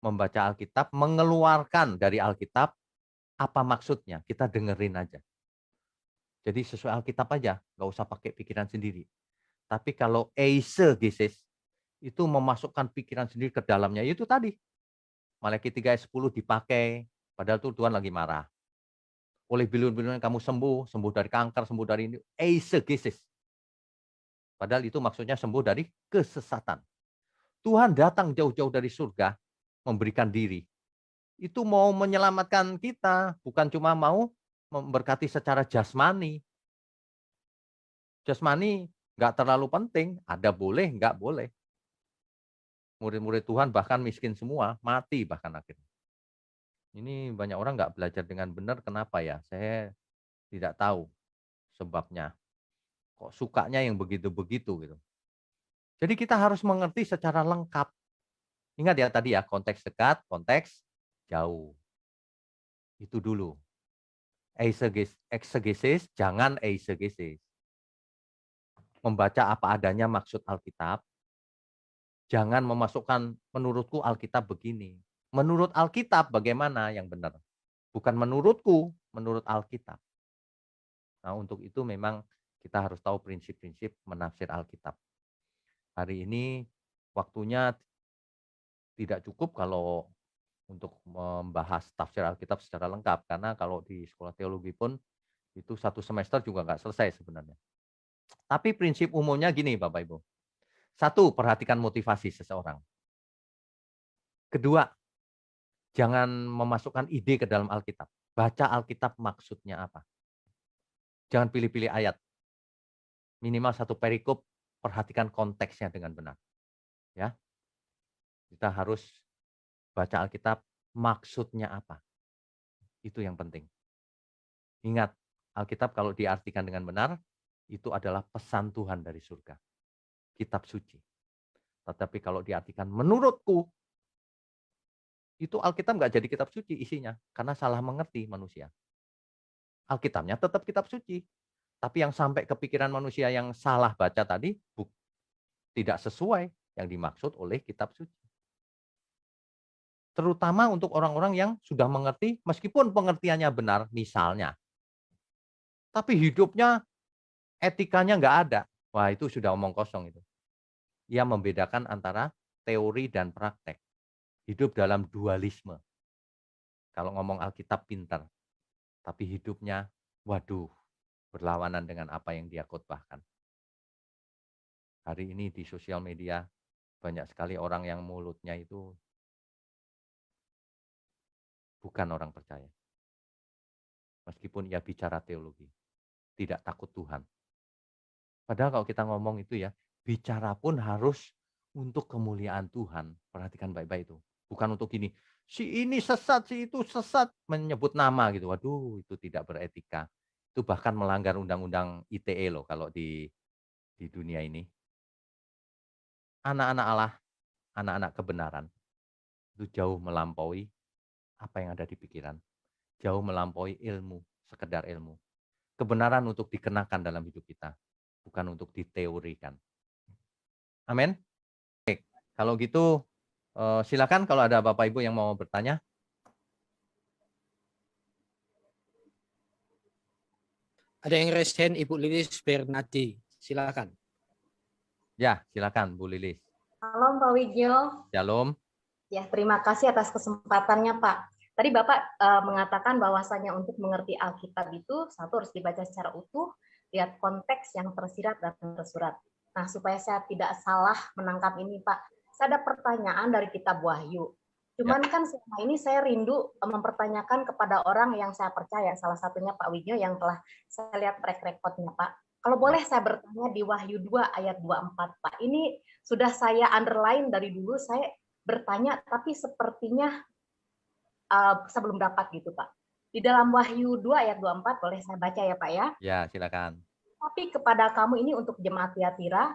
membaca Alkitab, mengeluarkan dari Alkitab apa maksudnya, kita dengerin aja. Jadi sesuai Alkitab aja, nggak usah pakai pikiran sendiri. Tapi kalau eisegesis itu memasukkan pikiran sendiri ke dalamnya, itu tadi. Maleakhi 3 ayat 10 dipakai, padahal tuh Tuhan lagi marah. Oleh bilur-bilurnya kamu sembuh, sembuh dari kanker, sembuh dari ini, eisegesis. Padahal itu maksudnya sembuh dari kesesatan. Tuhan datang jauh-jauh dari surga, memberikan diri. Itu mau menyelamatkan kita, bukan cuma mau memberkati secara jasmani. Jasmani nggak terlalu penting, ada boleh, nggak boleh. Murid-murid Tuhan bahkan miskin semua, mati bahkan akhirnya. Ini banyak orang nggak belajar dengan benar, kenapa ya? Saya tidak tahu sebabnya. Kok sukanya yang begitu-begitu gitu. Jadi kita harus mengerti secara lengkap. Ingat ya tadi ya, konteks dekat, konteks jauh. Itu dulu. Eksegesis, jangan eisegesis. Membaca apa adanya maksud Alkitab. Jangan memasukkan menurutku Alkitab begini. Menurut Alkitab bagaimana yang benar? Bukan menurutku, menurut Alkitab. Nah untuk itu memang kita harus tahu prinsip-prinsip menafsir Alkitab. Hari ini waktunya tidak cukup kalau untuk membahas tafsir Alkitab secara lengkap. Karena kalau di sekolah teologi pun itu 1 semester juga nggak selesai sebenarnya. Tapi prinsip umumnya gini Bapak Ibu. 1, perhatikan motivasi seseorang. Kedua, jangan memasukkan ide ke dalam Alkitab. Baca Alkitab maksudnya apa. Jangan pilih-pilih ayat. Minimal 1 perikop, perhatikan konteksnya dengan benar. Ya, kita harus baca Alkitab maksudnya apa. Itu yang penting. Ingat, Alkitab kalau diartikan dengan benar, itu adalah pesan Tuhan dari surga. Kitab suci. Tetapi kalau diartikan menurutku, itu Alkitab nggak jadi kitab suci isinya. Karena salah mengerti manusia. Alkitabnya tetap kitab suci. Tapi yang sampai ke pikiran manusia yang salah baca tadi, tidak sesuai yang dimaksud oleh kitab suci. Terutama untuk orang-orang yang sudah mengerti, meskipun pengertiannya benar, misalnya. Tapi hidupnya, etikanya nggak ada. Wah itu sudah omong kosong itu. Ia membedakan antara teori dan praktek. Hidup dalam dualisme. Kalau ngomong Alkitab pintar, tapi hidupnya, waduh, berlawanan dengan apa yang dia khotbahkan. Hari ini di sosial media banyak sekali orang yang mulutnya itu bukan orang percaya. Meskipun ia bicara teologi, tidak takut Tuhan. Padahal kalau kita ngomong itu ya, bicara pun harus untuk kemuliaan Tuhan. Perhatikan baik-baik itu. Bukan untuk gini, si ini sesat, si itu sesat, menyebut nama gitu. Waduh, itu tidak beretika. Itu bahkan melanggar undang-undang ITE loh kalau di dunia ini. Anak-anak Allah, anak-anak kebenaran, itu jauh melampaui apa yang ada di pikiran. Jauh melampaui ilmu, sekedar ilmu. Kebenaran untuk dikenakan dalam hidup kita, bukan untuk diteorikan. Amin. Kalau gitu silakan kalau ada Bapak Ibu yang mau bertanya. Ada yang raise hand, Ibu Lilis Bernadi. Silakan. Ya, silakan Bu Lilis. Halo Pak Widjo. Shalom. Ya, terima kasih atas kesempatannya Pak. Tadi Bapak mengatakan bahwasanya untuk mengerti Alkitab itu satu harus dibaca secara utuh, lihat konteks yang tersirat dan tersurat. Nah, supaya saya tidak salah menangkap ini Pak, saya ada pertanyaan dari kitab Wahyu. Cuman kan selama ini saya rindu mempertanyakan kepada orang yang saya percaya, salah satunya Pak Widjo yang telah saya lihat track record-nya Pak. Kalau boleh saya bertanya di Wahyu 2 ayat 24 Pak. Ini sudah saya underline dari dulu, saya bertanya tapi sepertinya saya belum dapat gitu Pak. Di dalam Wahyu 2 ayat 24 boleh saya baca ya Pak ya? Ya, silakan. Tapi kepada kamu ini untuk jemaat Tiatira,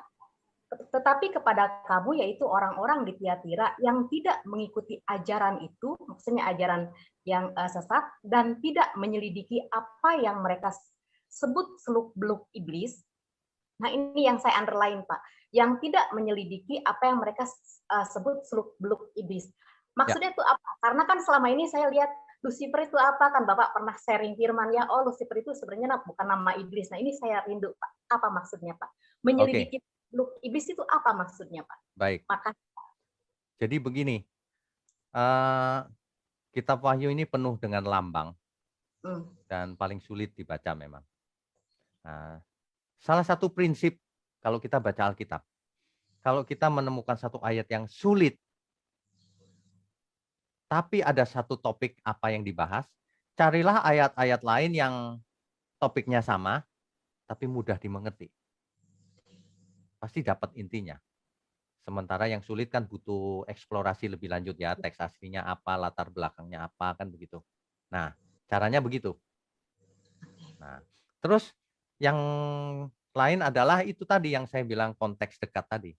tetapi kepada kamu yaitu orang-orang di Tiatira yang tidak mengikuti ajaran itu, maksudnya ajaran yang sesat dan tidak menyelidiki apa yang mereka sebut seluk-beluk iblis. Nah, ini yang saya underline Pak, yang tidak menyelidiki apa yang mereka sebut seluk-beluk iblis. Maksudnya itu apa? Karena kan selama ini saya lihat Lucifer itu apa, kan Bapak pernah sharing firman ya, oh Lucifer itu sebenarnya bukan nama iblis. Nah, ini saya rindu Pak. Apa maksudnya Pak? Menyelidiki seluk iblis itu apa maksudnya Pak? Baik. Makasih. Jadi begini, kitab Wahyu ini penuh dengan lambang dan paling sulit dibaca memang. Nah, salah satu prinsip kalau kita baca Alkitab, kalau kita menemukan satu ayat yang sulit, tapi ada satu topik apa yang dibahas, carilah ayat-ayat lain yang topiknya sama, tapi mudah dimengerti. Pasti dapat intinya. Sementara yang sulit kan butuh eksplorasi lebih lanjut ya, teks aslinya apa, latar belakangnya apa, kan begitu. Nah, caranya begitu. Nah, terus yang lain adalah itu tadi yang saya bilang konteks dekat tadi.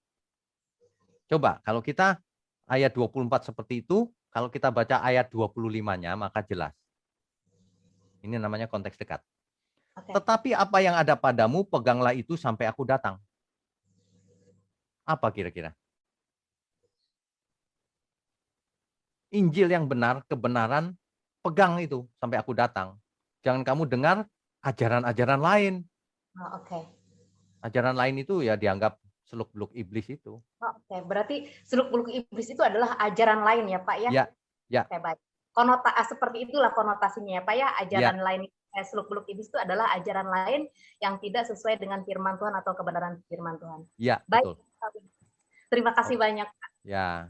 Coba kalau kita ayat 24 seperti itu, kalau kita baca ayat 25-nya maka jelas. Ini namanya konteks dekat. Tetapi apa yang ada padamu, peganglah itu sampai aku datang. Apa kira-kira? Injil yang benar, kebenaran, pegang itu sampai aku datang. Jangan kamu dengar ajaran-ajaran lain. Ajaran lain itu ya dianggap seluk-beluk iblis itu. Oke, berarti seluk-beluk iblis itu adalah ajaran lain ya Pak ya? Ya. Oke, baik. Seperti itulah konotasinya ya Pak ya, ajaran lain seluk-beluk iblis itu adalah ajaran lain yang tidak sesuai dengan firman Tuhan atau kebenaran firman Tuhan. Ya, baik. Betul. Terima kasih banyak Pak. Ya.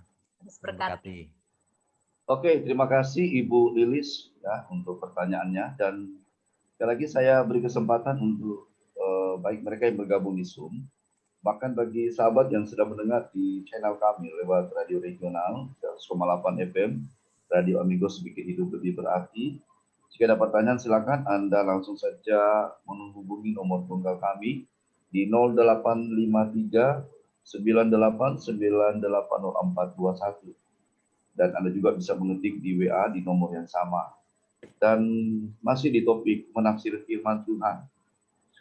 Berkati. Oke, terima kasih Ibu Lilis ya untuk pertanyaannya, dan sekali lagi saya beri kesempatan untuk baik mereka yang bergabung di Zoom, bahkan bagi sahabat yang sedang mendengar di channel kami lewat radio regional 100,8 FM, Radio Amigos Bikin Hidup Lebih Berarti. Jika ada pertanyaan silakan Anda langsung saja menghubungi nomor tunggal kami di 0853 98980421, dan Anda juga bisa mengetik di WA di nomor yang sama. Dan masih di topik menafsir firman Tuhan.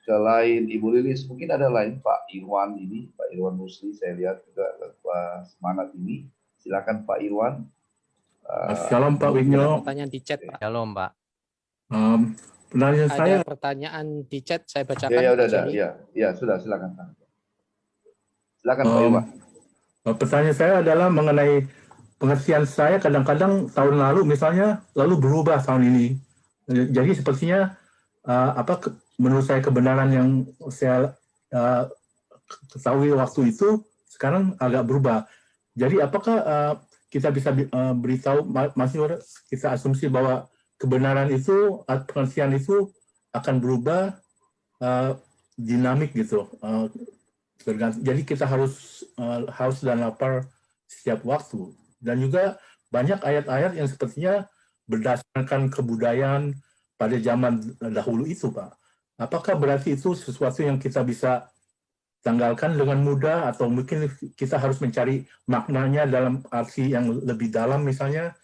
Selain Ibu Lilis, mungkin ada lain Pak Irwan ini, Pak Irwan Musli, saya lihat juga semangat ini. Silakan Pak Irwan. Shalom Pak Widjo. Pertanyaan di chat Pak. Shalom Pak. Pertanyaan saya. Ada pertanyaan di chat, saya bacakan. Ya sudah, silakan. Silakan Pak Irwan. Pertanyaan saya adalah mengenai pengertian saya kadang-kadang tahun lalu misalnya lalu berubah tahun ini. Jadi sepertinya menurut saya kebenaran yang saya ketahui waktu itu sekarang agak berubah. Jadi apakah kita bisa beritahu masih kita asumsi bahwa kebenaran itu pengertian itu akan berubah dinamik gitu. Jadi kita harus haus dan lapar setiap waktu. Dan juga banyak ayat-ayat yang sepertinya berdasarkan kebudayaan pada zaman dahulu itu, Pak. Apakah berarti itu sesuatu yang kita bisa tanggalkan dengan mudah atau mungkin kita harus mencari maknanya dalam arti yang lebih dalam misalnya?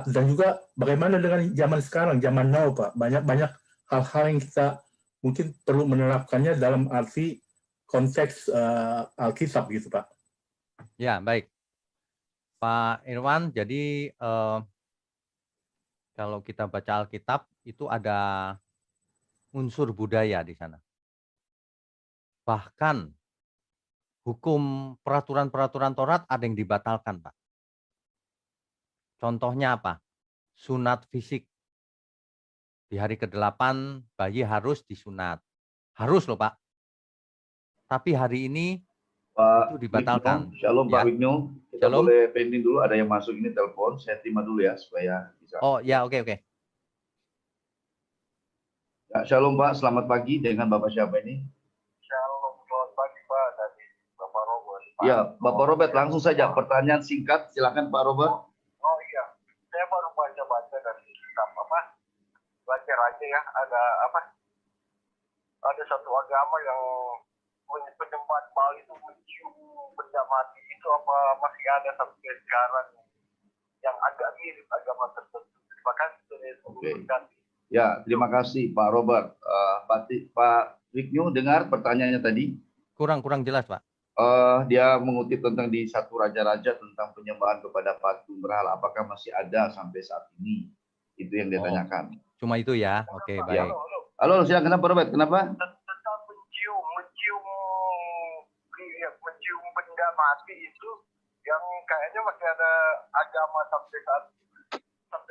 Dan juga bagaimana dengan zaman sekarang, zaman now, Pak? Banyak hal-hal yang kita mungkin perlu menerapkannya dalam arti konteks Alkitab gitu, Pak. Ya, baik. Pak Irwan, jadi kalau kita baca Alkitab itu ada unsur budaya di sana. Bahkan hukum peraturan-peraturan Taurat ada yang dibatalkan, Pak. Contohnya apa? Sunat fisik. Di hari ke-8 bayi harus disunat. Harus loh, Pak. Tapi hari ini Pak itu dibatalkan. Wigno, Shalom Ya. Pak Wigno. Kita Shalom. boleh pending dulu, ada yang masuk ini telepon. Saya terima dulu ya supaya bisa. Oh ya, oke. Ya, Shalom Pak, selamat pagi. Dengan Bapak siapa ini? Shalom, selamat pagi Pak, dari Bapak Robert. Ya, Bapak Robert, langsung saja pertanyaan singkat. Silakan Pak Robert. Oh iya, saya baru baca-baca dari kitab baca aja ya, ada satu agama yang penyembah Baal itu mencium benda mati itu apa masih ada sampai sekarang yang agak mirip agama tertentu. Terima kasih sudah Ya, terima kasih Pak Robert. Pak Wigno dengar pertanyaannya tadi? Kurang jelas, Pak. Dia mengutip tentang di satu raja-raja tentang penyembahan kepada patung berhala. Apakah masih ada sampai saat ini? Itu yang dia tanyakan. Cuma itu ya. Oke, baik. Halo, silakan Pak Robert. Kenapa? Tentang mencium benda mati itu yang kayaknya masih ada agama sampai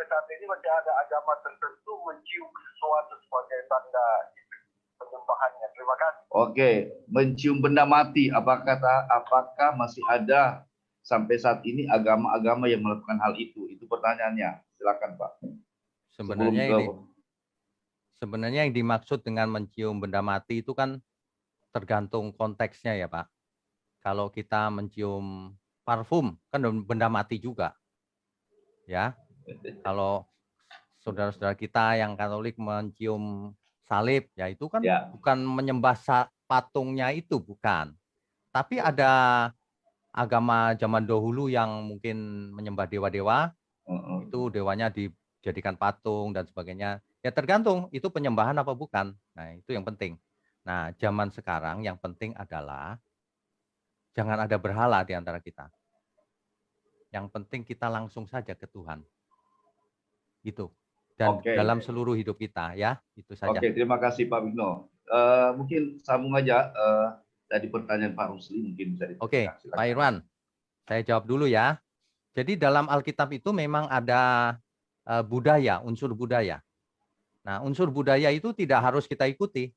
saat ini masih ada agama tertentu mencium sesuatu sebagai tanda penyembahannya. Terima kasih. Oke, mencium benda mati. Apakah masih ada sampai saat ini agama-agama yang melakukan hal itu? Itu pertanyaannya. Silakan Pak. Sebenarnya yang dimaksud dengan mencium benda mati itu kan tergantung konteksnya ya Pak. Kalau kita mencium parfum kan benda mati juga. Ya. Kalau saudara-saudara kita yang Katolik mencium salib, ya itu kan bukan menyembah patungnya itu, bukan. Tapi ada agama zaman dahulu yang mungkin menyembah dewa-dewa, itu dewanya dijadikan patung dan sebagainya. Ya tergantung itu penyembahan apa bukan. Nah itu yang penting. Nah zaman sekarang yang penting adalah jangan ada berhala di antara kita. Yang penting kita langsung saja ke Tuhan. Itu. Dan dalam seluruh hidup kita ya, itu saja. Oke, terima kasih Pak Wigno. Mungkin sambung aja tadi pertanyaan Pak Rusli mungkin bisa diterima. Oke, Pak Irwan, saya jawab dulu ya. Jadi dalam Alkitab itu memang ada budaya, unsur budaya. Nah, unsur budaya itu tidak harus kita ikuti.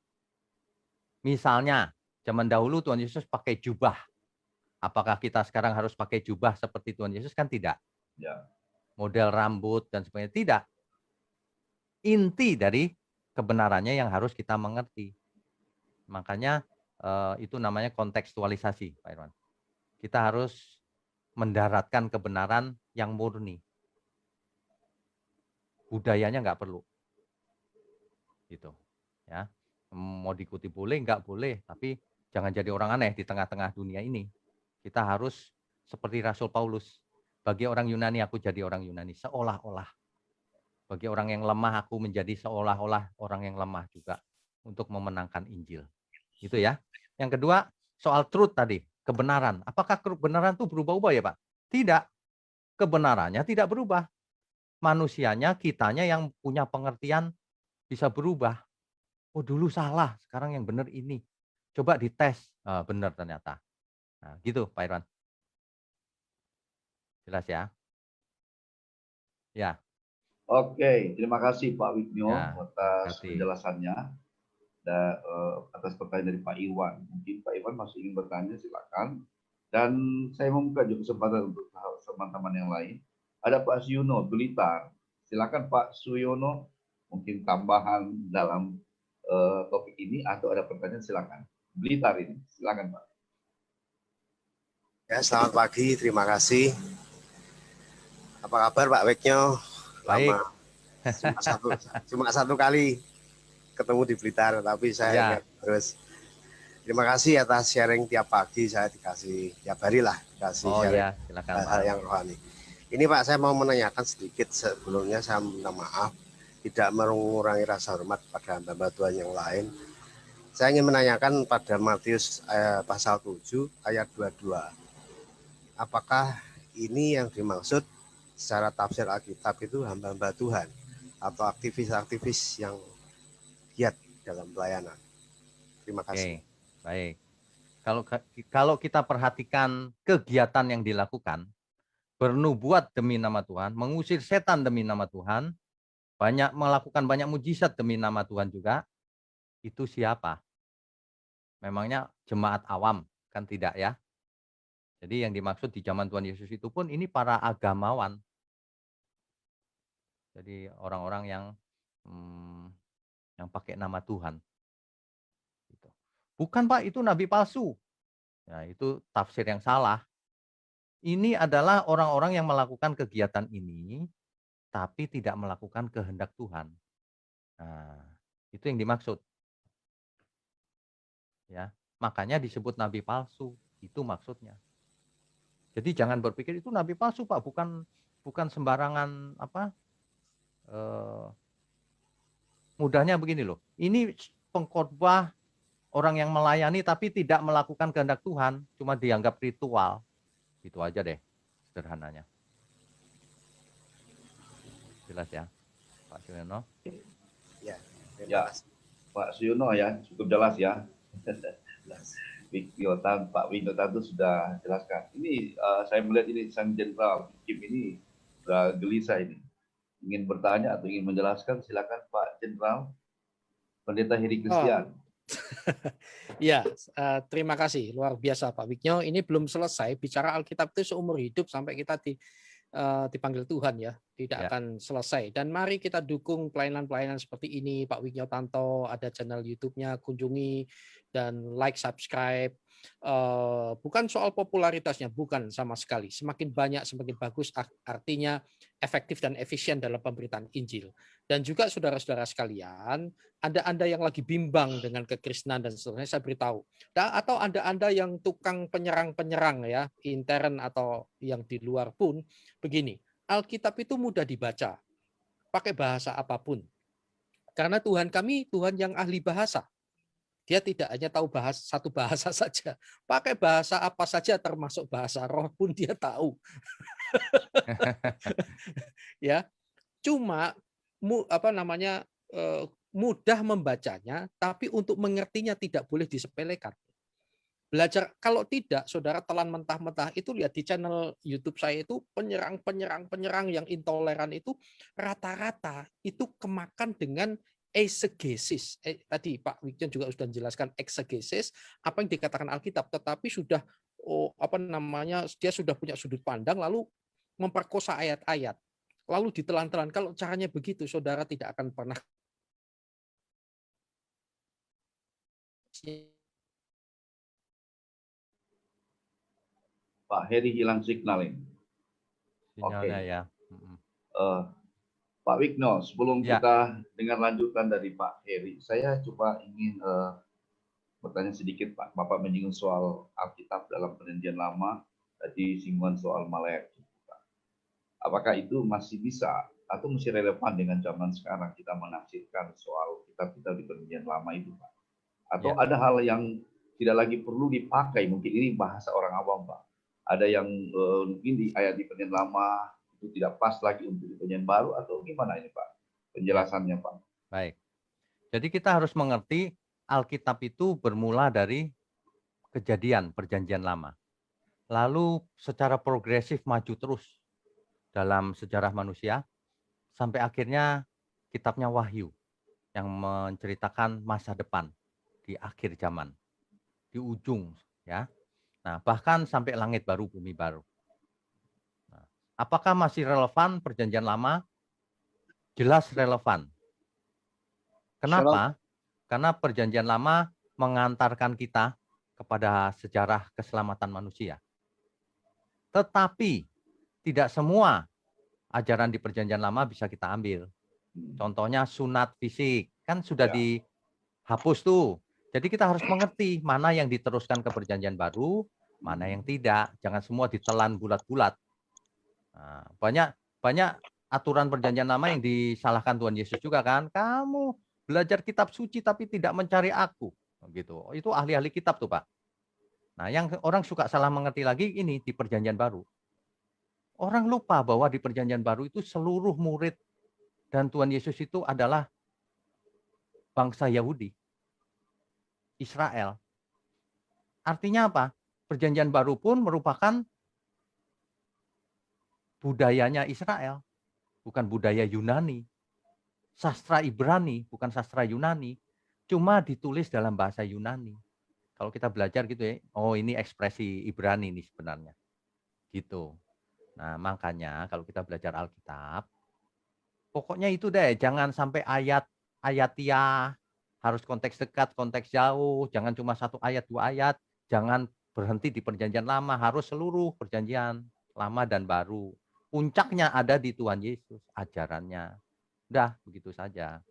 Misalnya, zaman dahulu Tuhan Yesus pakai jubah. Apakah kita sekarang harus pakai jubah seperti Tuhan Yesus? Kan tidak. Ya. Model rambut dan sebagainya, tidak. Inti dari kebenarannya yang harus kita mengerti. Makanya itu namanya kontekstualisasi, Pak Irwan. Kita harus mendaratkan kebenaran yang murni. Budayanya nggak perlu. Gitu. Ya. Mau diikuti boleh, nggak boleh. Tapi jangan jadi orang aneh di tengah-tengah dunia ini. Kita harus seperti Rasul Paulus. Bagi orang Yunani, aku jadi orang Yunani. Seolah-olah. Bagi orang yang lemah, aku menjadi seolah-olah orang yang lemah juga. Untuk memenangkan Injil. Gitu ya. Yang kedua, soal truth tadi. Kebenaran. Apakah kebenaran itu berubah-ubah ya Pak? Tidak. Kebenarannya tidak berubah. Manusianya, kitanya yang punya pengertian bisa berubah. Oh dulu salah, sekarang yang benar ini. Coba dites. Benar ternyata. Nah gitu Pak Irwan. Jelas ya? Ya, Oke, terima kasih Pak Wigno ya. atas Hati. penjelasannya dan atas pertanyaan dari Pak Iwan. Mungkin Pak Iwan masih ingin bertanya, silakan. Dan saya membuka juga kesempatan untuk teman-teman yang lain. Ada Pak Suyono, Blitar. Silakan Pak Suyono, mungkin tambahan dalam topik ini atau ada pertanyaan, silakan. Blitar ini, silakan Pak. Ya, selamat pagi, terima kasih. Apa kabar Pak Wigno? Baik. Cuma satu kali ketemu di Blitar, tapi saya Ya. ingat terus. Terima kasih atas sharing tiap pagi, saya dikasih tiap hari lah, dikasih Oh sharing ya, silakan Pak. hal yang rohani. Ini Pak, saya mau menanyakan sedikit sebelumnya, saya minta maaf, tidak mengurangi rasa hormat pada hamba Tuhan yang lain. Saya ingin menanyakan pada Matius pasal 7 ayat 22. Apakah ini yang dimaksud secara tafsir Alkitab itu hamba-hamba Tuhan atau aktivis-aktivis yang giat dalam pelayanan? Terima kasih. Oke, baik. Kalau kita perhatikan kegiatan yang dilakukan, bernubuat demi nama Tuhan, mengusir setan demi nama Tuhan, melakukan banyak mujizat demi nama Tuhan juga, itu siapa? Memangnya jemaat awam? Kan tidak ya. Jadi yang dimaksud di zaman Tuhan Yesus itu pun ini para agamawan. Jadi orang-orang yang pakai nama Tuhan. Bukan Pak, itu nabi palsu. Nah, itu tafsir yang salah. Ini adalah orang-orang yang melakukan kegiatan ini, tapi tidak melakukan kehendak Tuhan. Nah, itu yang dimaksud. Ya, makanya disebut nabi palsu. Itu maksudnya. Jadi jangan berpikir itu nabi palsu Pak, bukan sembarangan apa. Mudahnya begini loh. Ini pengkhotbah orang yang melayani tapi tidak melakukan kehendak Tuhan, cuma dianggap ritual. Itu aja deh sederhananya. Jelas ya, Pak Suyono? Ya, Ya, Pak Suyono ya, cukup jelas ya. Pak Wigno itu sudah jelaskan. Ini saya melihat ini Sang Jenderal Kim ini sudah gelisah ini. Ingin bertanya atau ingin menjelaskan, silakan Pak Jenderal. Pendeta Heri Christian. Ya, terima kasih. Luar biasa Pak Wigno. Ini belum selesai. Bicara Alkitab itu seumur hidup sampai kita dipanggil Tuhan ya. Tidak akan selesai. Dan mari kita dukung pelayanan-pelayanan seperti ini. Pak Wigno Tanto, ada channel YouTube-nya, kunjungi dan like, subscribe. Bukan soal popularitasnya, bukan sama sekali. Semakin banyak, semakin bagus. Artinya efektif dan efisien dalam pemberitaan Injil. Dan juga saudara-saudara sekalian, Anda yang lagi bimbang dengan kekristenan dan seterusnya, saya beritahu. Atau Anda yang tukang penyerang-penyerang ya, intern atau yang di luar pun, begini, Alkitab itu mudah dibaca, pakai bahasa apapun. Karena Tuhan kami, Tuhan yang ahli bahasa. Dia tidak hanya tahu satu bahasa saja, pakai bahasa apa saja termasuk bahasa roh pun dia tahu. Ya, cuma mudah membacanya, tapi untuk mengertinya tidak boleh disepelekan. Belajar, kalau tidak, saudara telan mentah-mentah itu, lihat di channel YouTube saya itu penyerang yang intoleran itu rata-rata itu kemakan dengan exegesis. Tadi Pak Wigno juga sudah menjelaskan exegesis, apa yang dikatakan Alkitab, tetapi sudah dia sudah punya sudut pandang lalu memperkosa ayat-ayat. Lalu ditelan-telan. Kalau caranya begitu, saudara tidak akan pernah Pak Heri hilang signal ini. Sinyalnya ya. Pak Wigno, sebelum kita dengar lanjutan dari Pak Heri, saya coba ingin bertanya sedikit Pak. Bapak menyinggung soal Alkitab dalam Perjanjian Lama, tadi singgungan soal Maleakhi. Apakah itu masih bisa atau masih relevan dengan zaman sekarang kita menafsirkan soal kitab-kitab di Perjanjian Lama itu Pak? Atau ada hal yang tidak lagi perlu dipakai, mungkin ini bahasa orang awam Pak. Ada yang mungkin di ayat di Perjanjian Lama itu tidak pas lagi untuk di Perjanjian Baru, atau gimana ini Pak penjelasannya Pak? Baik. Jadi kita harus mengerti Alkitab itu bermula dari Kejadian Perjanjian Lama. lalu secara progresif maju terus dalam sejarah manusia sampai akhirnya kitabnya Wahyu yang menceritakan masa depan di akhir zaman, di ujung ya. Nah, bahkan sampai langit baru, bumi baru. Nah, apakah masih relevan perjanjian lama? Jelas relevan. Kenapa? Karena perjanjian lama mengantarkan kita kepada sejarah keselamatan manusia. Tetapi tidak semua ajaran di perjanjian lama bisa kita ambil. Contohnya sunat fisik, kan sudah dihapus tuh. Jadi kita harus mengerti mana yang diteruskan ke perjanjian baru, mana yang tidak. Jangan semua ditelan bulat-bulat. Nah, banyak aturan perjanjian lama yang disalahkan Tuhan Yesus juga kan. Kamu belajar kitab suci tapi tidak mencari aku. Gitu. Itu ahli-ahli kitab tuh Pak. Nah, yang orang suka salah mengerti lagi ini di perjanjian baru. Orang lupa bahwa di perjanjian baru itu seluruh murid dan Tuhan Yesus itu adalah bangsa Yahudi, Israel. Artinya apa? Perjanjian baru pun merupakan budayanya Israel, bukan budaya Yunani. Sastra Ibrani, bukan sastra Yunani. Cuma ditulis dalam bahasa Yunani. Kalau kita belajar gitu ya, oh ini ekspresi Ibrani nih sebenarnya. Gitu. Nah, makanya kalau kita belajar Alkitab, pokoknya itu deh, jangan sampai ayatiah, harus konteks dekat, konteks jauh, jangan cuma 1 ayat, 2 ayat, jangan berhenti di perjanjian lama, harus seluruh perjanjian lama dan baru. Puncaknya ada di Tuhan Yesus, ajarannya. Udah, begitu saja.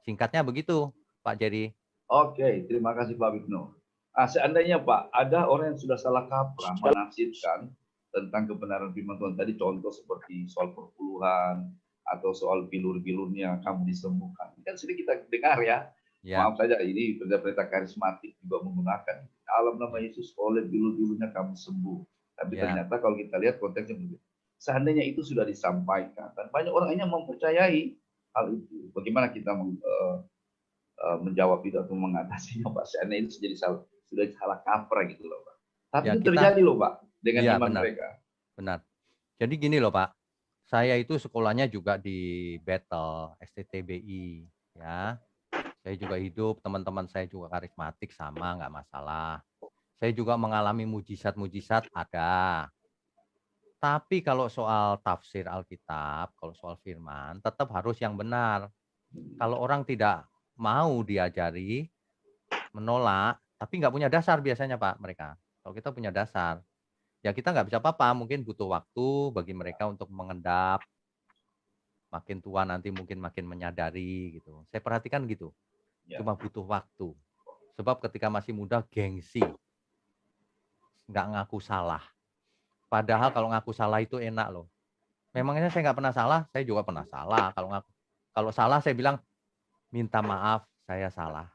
Singkatnya begitu, Pak Jerry. Oke, terima kasih Pak Wigno. Seandainya Pak, ada orang yang sudah salah kaprah menafsirkan tentang kebenaran firman Tuhan tadi, contoh seperti soal perpuluhan atau soal bilur-bilurnya kamu disembuhkan. Kan sering kita dengar ya. Maaf saja, ini pendeta karismatik juga menggunakan dalam nama Yesus oleh bilur-bilurnya kamu sembuh. Tapi ternyata kalau kita lihat konteksnya begitu. Seandainya itu sudah disampaikan dan banyak orang hanya mempercayai hal itu. Bagaimana kita menjawab itu atau mengatasinya Pak? Seandainya itu sudah salah kaprah gitu loh Pak. Tapi itu terjadi loh Pak dengan iman mereka. Benar. Jadi gini loh Pak, saya itu sekolahnya juga di Battle STTBI ya. Saya juga hidup, teman-teman saya juga karismatik sama, nggak masalah. Saya juga mengalami mujizat-mujizat ada. Tapi kalau soal tafsir Alkitab, kalau soal firman, tetap harus yang benar. Kalau orang tidak mau diajari, menolak, tapi nggak punya dasar biasanya Pak mereka. Kalau kita punya dasar, ya kita nggak bisa apa-apa, mungkin butuh waktu bagi mereka untuk mengendap. Makin tua nanti mungkin makin menyadari gitu. Saya perhatikan gitu. Cuma butuh waktu. Sebab ketika masih muda gengsi. Nggak ngaku salah. Padahal kalau ngaku salah itu enak loh. Memangnya saya nggak pernah salah? Saya juga pernah salah. Kalau salah saya bilang, minta maaf, saya salah.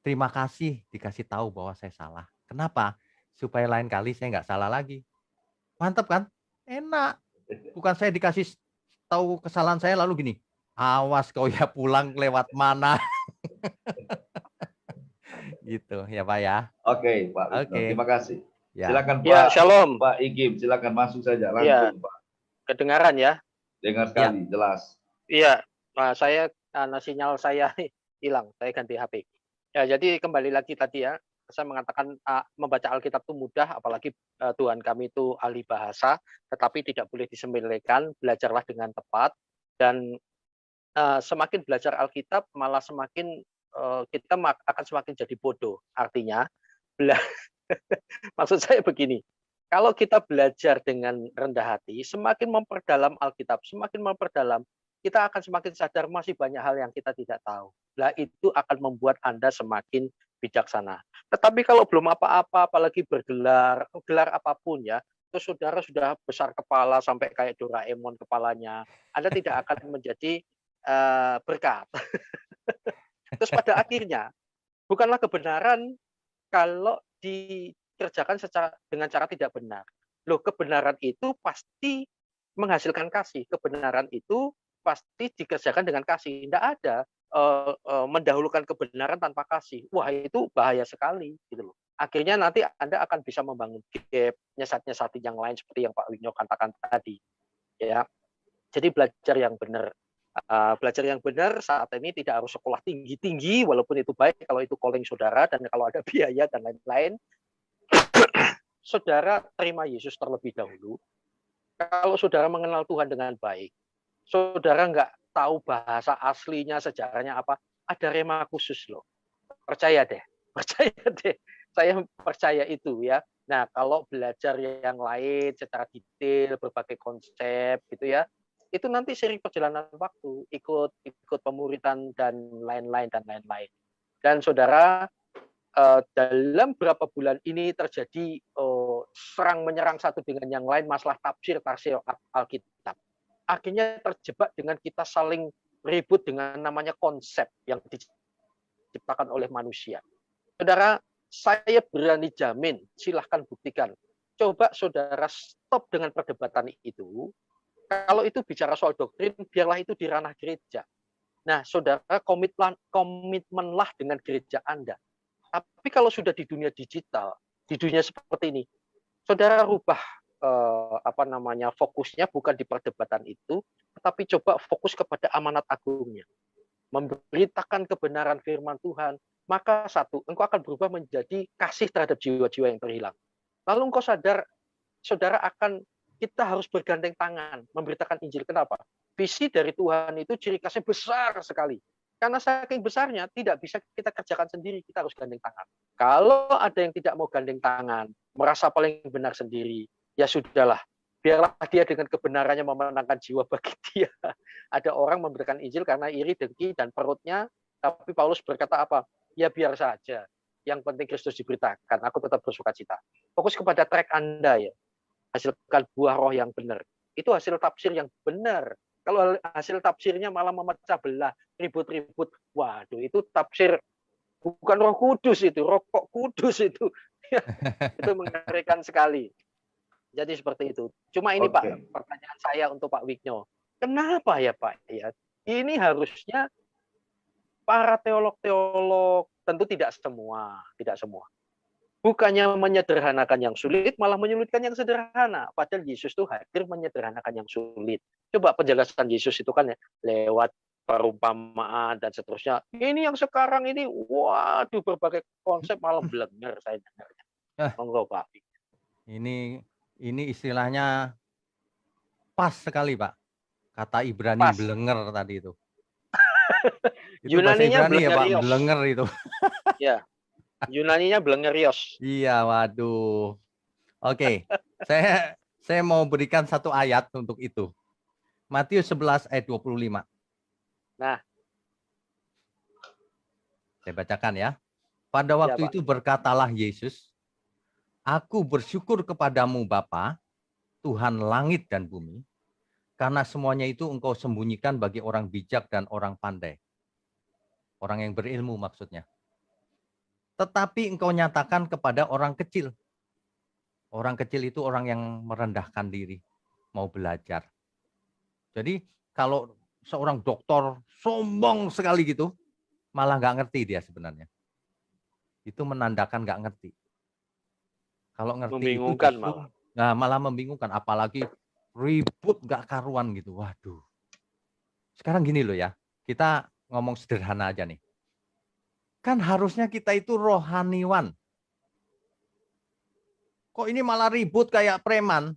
Terima kasih dikasih tahu bahwa saya salah. Kenapa? Supaya lain kali saya nggak salah lagi. Mantap kan? Enak. Bukan saya dikasih tahu kesalahan saya lalu gini, awas kau ya pulang lewat mana. Gitu ya Pak ya. Oke Pak. Terima kasih. Ya. Silakan Pak. Ya, shalom. Pak Igim, silakan masuk saja langsung Pak. Kedengaran ya? Dengar sekali, jelas. Iya, saya sinyal saya hilang, saya ganti HP. Ya, jadi kembali lagi tadi ya, saya mengatakan membaca Alkitab itu mudah, apalagi Tuhan kami itu ahli bahasa, tetapi tidak boleh disembelihkan, belajarlah dengan tepat, dan semakin belajar Alkitab malah semakin kita akan semakin jadi bodoh. Artinya, maksud saya begini, kalau kita belajar dengan rendah hati, semakin memperdalam Alkitab, semakin memperdalam, kita akan semakin sadar masih banyak hal yang kita tidak tahu. Nah, itu akan membuat Anda semakin bijaksana. Tetapi kalau belum apa-apa, apalagi gelar apapun ya, terus saudara sudah besar kepala sampai kayak Doraemon kepalanya, Anda tidak akan menjadi berkat. Terus pada akhirnya, bukanlah kebenaran kalau dikerjakan dengan cara tidak benar. Loh, kebenaran itu pasti menghasilkan kasih. Kebenaran itu pasti dikerjakan dengan kasih. Tidak ada mendahulukan kebenaran tanpa kasih. Wah, itu bahaya sekali gitu loh. akhirnya nanti Anda akan bisa membangun gap, nyesat-nyesatin yang lain seperti yang Pak Wigno katakan tadi. Ya, jadi belajar yang benar. Belajar yang benar saat ini tidak harus sekolah tinggi-tinggi, walaupun itu baik kalau itu calling saudara dan kalau ada biaya dan lain-lain. Saudara terima Yesus terlebih dahulu. Kalau saudara mengenal Tuhan dengan baik, saudara nggak tahu bahasa aslinya, sejarahnya apa, ada rema khusus loh. Percaya deh. Saya percaya itu ya. Nah, kalau belajar yang lain secara detail, berbagai konsep gitu ya, itu nanti sering perjalanan waktu, ikut pemuritan dan lain-lain. Dan saudara, dalam berapa bulan ini terjadi serang menyerang satu dengan yang lain masalah tafsir Alkitab. Akhirnya terjebak dengan kita saling ribut dengan namanya konsep yang diciptakan oleh manusia. Saudara, saya berani jamin, silahkan buktikan. Coba saudara stop dengan perdebatan itu. Kalau itu bicara soal doktrin, biarlah itu di ranah gereja. Nah, saudara komitmenlah dengan gereja Anda. Tapi kalau sudah di dunia digital, di dunia seperti ini, saudara rubah fokusnya bukan di perdebatan itu, tetapi coba fokus kepada amanat agungnya. Memberitakan kebenaran firman Tuhan, maka satu, engkau akan berubah menjadi kasih terhadap jiwa-jiwa yang terhilang. Lalu engkau sadar, saudara kita harus bergandeng tangan, memberitakan Injil. Kenapa? Visi dari Tuhan itu ciri khasnya besar sekali. Karena saking besarnya, tidak bisa kita kerjakan sendiri, kita harus gandeng tangan. Kalau ada yang tidak mau gandeng tangan, merasa paling benar sendiri, ya sudahlah, biarlah dia dengan kebenarannya memenangkan jiwa bagi dia. Ada orang memberikan Injil karena iri, dengki, dan perutnya, tapi Paulus berkata apa? Ya biar saja, yang penting Kristus diberitakan, aku tetap bersuka cita. Fokus kepada track Anda ya, hasilkan buah roh yang benar. Itu hasil tafsir yang benar. Kalau hasil tafsirnya malah memecah belah, ribut-ribut, waduh itu tafsir bukan Roh Kudus itu, rokok kudus itu. Itu mengerikan sekali. Jadi seperti itu. Cuma ini Pak, pertanyaan saya untuk Pak Wigno. Kenapa ya Pak? Ya, ini harusnya para teolog-teolog, tentu tidak semua. Bukannya menyederhanakan yang sulit, malah menyulitkan yang sederhana. Padahal Yesus itu hadir menyederhanakan yang sulit. Coba penjelasan Yesus itu kan ya, lewat perumpamaan dan seterusnya. Ini yang sekarang ini, waduh berbagai konsep malah blenger saya dengarnya. Monggo Pak. Ini istilahnya pas sekali Pak. Kata Ibrani pas. Blenger tadi itu. Itu Yunaninya Ibrani ya Pak, blenger itu. Ya. Yunaninya blengerios. Iya, waduh. Oke, saya mau berikan satu ayat untuk itu. Matius 11 ayat 25. Nah. Saya bacakan ya. Pada waktu itu berkatalah Yesus, Aku bersyukur kepadamu Bapa, Tuhan langit dan bumi, karena semuanya itu engkau sembunyikan bagi orang bijak dan orang pandai. Orang yang berilmu maksudnya. Tetapi engkau nyatakan kepada orang kecil. Orang kecil itu orang yang merendahkan diri, mau belajar. Jadi kalau seorang dokter sombong sekali gitu, malah nggak ngerti dia sebenarnya. Itu menandakan nggak ngerti. Kalau ngerti membingungkan itu justru, malah membingungkan. Apalagi ribut nggak karuan gitu. Waduh. Sekarang gini loh ya, kita ngomong sederhana aja nih. Kan harusnya kita itu rohaniwan. Kok ini malah ribut kayak preman?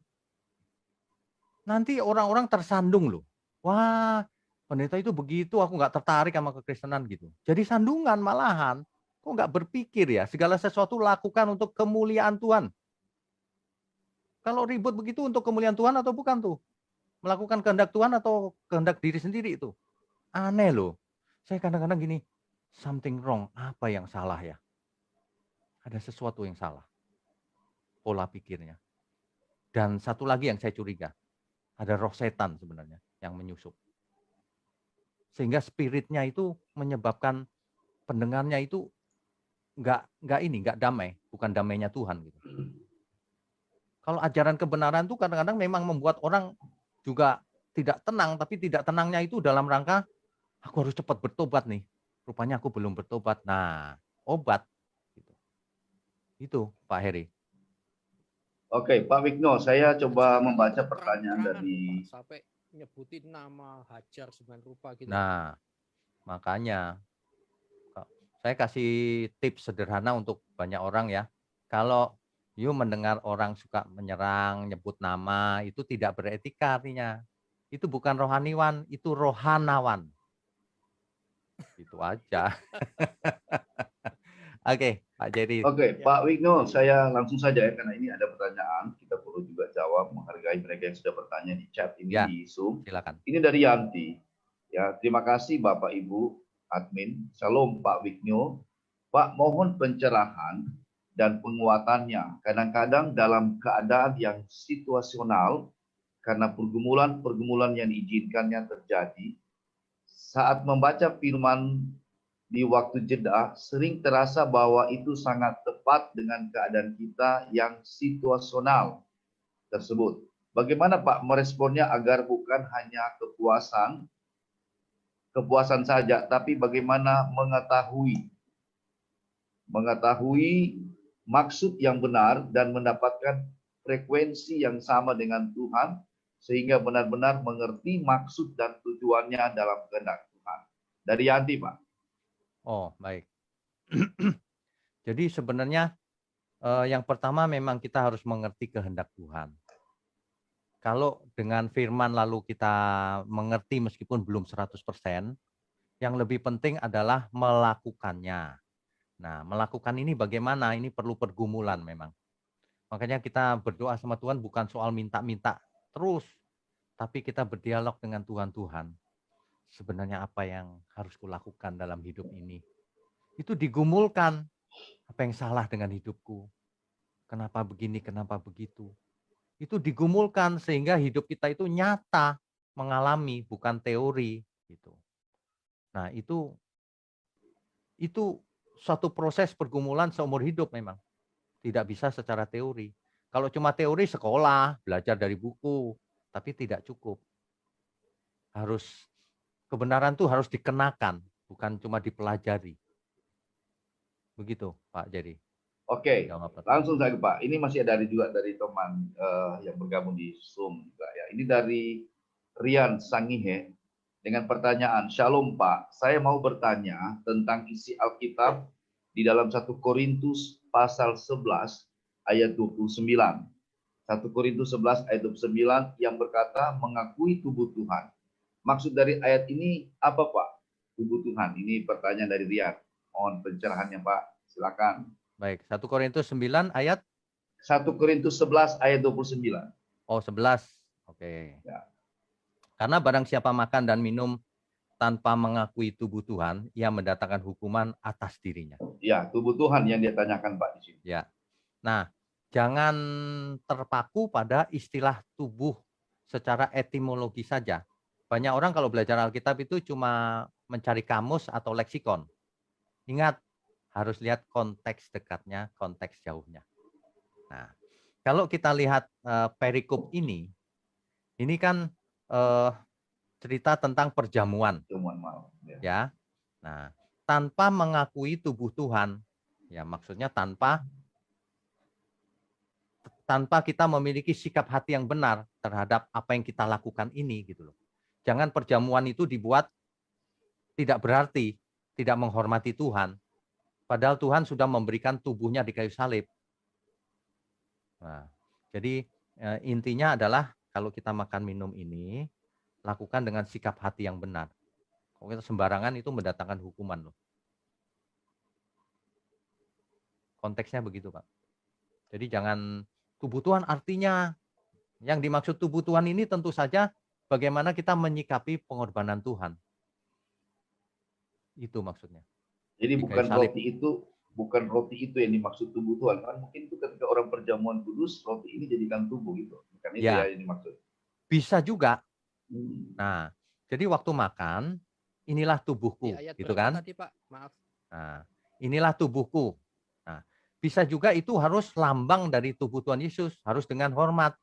Nanti orang-orang tersandung loh. Wah, pendeta itu begitu, aku nggak tertarik sama kekristenan gitu. Jadi sandungan malahan. Kok nggak berpikir ya, segala sesuatu lakukan untuk kemuliaan Tuhan. Kalau ribut begitu untuk kemuliaan Tuhan atau bukan tuh? Melakukan kehendak Tuhan atau kehendak diri sendiri itu? Aneh loh. Saya kadang-kadang gini, something wrong, apa yang salah ya? Ada sesuatu yang salah. Pola pikirnya. Dan satu lagi yang saya curiga, ada roh setan sebenarnya yang menyusup. Sehingga spiritnya itu menyebabkan pendengarnya itu nggak damai, bukan damainya Tuhan gitu. Kalau ajaran kebenaran itu kadang-kadang memang membuat orang juga tidak tenang, tapi tidak tenangnya itu dalam rangka aku harus cepat bertobat nih. Rupanya aku belum bertobat. Nah, obat. Gitu. Itu Pak Heri. Oke, Pak Wigno, saya coba membaca Itu pertanyaan terang-terangan loh, dari Pak, sampai nyebutin nama Hajar sembilan rupa gitu. Nah, makanya saya kasih tips sederhana untuk banyak orang ya. Kalau you mendengar orang suka menyerang, nyebut nama, itu tidak beretika artinya. Itu bukan rohaniwan, itu rohanawan. Itu aja. Oke, Pak Jerry. Oke, Ya. Pak Wigno, saya langsung saja ya, karena ini ada pertanyaan, kita perlu juga jawab, menghargai mereka yang sudah bertanya di chat ini Ya, di Zoom. silakan. Ini dari Yanti. Ya, terima kasih Bapak Ibu admin. Shalom Pak Wigno. Pak, mohon pencerahan dan penguatannya. Kadang-kadang dalam keadaan yang situasional, karena pergumulan-pergumulan yang diizinkannya terjadi, saat membaca firman di waktu jeda, sering terasa bahwa itu sangat tepat dengan keadaan kita yang situasional tersebut. Bagaimana Pak meresponnya agar bukan hanya kepuasan saja, tapi bagaimana mengetahui maksud yang benar dan mendapatkan frekuensi yang sama dengan Tuhan, sehingga benar-benar mengerti maksud dan tujuannya dalam kehendak Tuhan. Dari Yanti, Pak. Oh, baik. Jadi sebenarnya yang pertama memang kita harus mengerti kehendak Tuhan. Kalau dengan firman lalu kita mengerti meskipun belum 100%, yang lebih penting adalah melakukannya. Nah, melakukan ini bagaimana? Ini perlu pergumulan memang. Makanya kita berdoa sama Tuhan bukan soal minta-minta terus, tapi kita berdialog dengan Tuhan. Sebenarnya apa yang harus kulakukan dalam hidup ini? Itu digumulkan. Apa yang salah dengan hidupku? Kenapa begini, kenapa begitu? Itu digumulkan sehingga hidup kita itu nyata, mengalami, bukan teori. Gitu. Nah, itu suatu proses pergumulan seumur hidup memang. Tidak bisa secara teori. Kalau cuma teori sekolah, belajar dari buku, tapi tidak cukup. Kebenaran itu harus dikenakan, bukan cuma dipelajari. Begitu, Pak Jerry. Oke, langsung saja Pak. Ini masih ada juga dari teman yang bergabung di Zoom juga ya. Ini dari Rian Sangihe dengan pertanyaan, Shalom Pak, saya mau bertanya tentang isi Alkitab di dalam 1 Korintus pasal 11 ayat 29. 1 Korintus 11 ayat 29 yang berkata mengakui tubuh Tuhan. Maksud dari ayat ini apa Pak? Tubuh Tuhan. Ini pertanyaan dari Rian. Mohon pencerahannya Pak. Silakan. Baik, 1 Korintus 9 ayat 1 Korintus 11 ayat 29. Oh, 11. Oke. Ya. Karena barang siapa makan dan minum tanpa mengakui tubuh Tuhan, ia mendatangkan hukuman atas dirinya. Ya, tubuh Tuhan yang dia tanyakan Pak di sini. Ya. Nah, jangan terpaku pada istilah tubuh secara etimologi saja. Banyak orang kalau belajar Alkitab itu cuma mencari kamus atau leksikon. Ingat, harus lihat konteks dekatnya, konteks jauhnya. Nah, kalau kita lihat perikop ini kan cerita tentang perjamuan. Ya. Nah, tanpa mengakui tubuh Tuhan, ya maksudnya tanpa kita memiliki sikap hati yang benar terhadap apa yang kita lakukan ini gitu loh. Jangan perjamuan itu dibuat tidak berarti, tidak menghormati Tuhan. Padahal Tuhan sudah memberikan tubuhnya di kayu salib. Nah, jadi intinya adalah kalau kita makan minum ini, lakukan dengan sikap hati yang benar. Kalau kita sembarangan itu mendatangkan hukuman loh. Konteksnya begitu, Pak. Jadi jangan tubuh Tuhan artinya, yang dimaksud tubuh Tuhan ini tentu saja bagaimana kita menyikapi pengorbanan Tuhan. Itu maksudnya. Jadi bukan roti itu yang dimaksud tubuh Tuhan. Kan mungkin itu ketika orang perjamuan kudus, roti ini jadikan tubuh gitu. Bukan itu ya yang dimaksud. Bisa juga. Nah, jadi waktu makan, inilah tubuhku, gitu kan? Tadi, Pak? Maaf. Nah, inilah tubuhku. Nah, bisa juga itu harus lambang dari tubuh Tuhan Yesus, harus dengan hormat.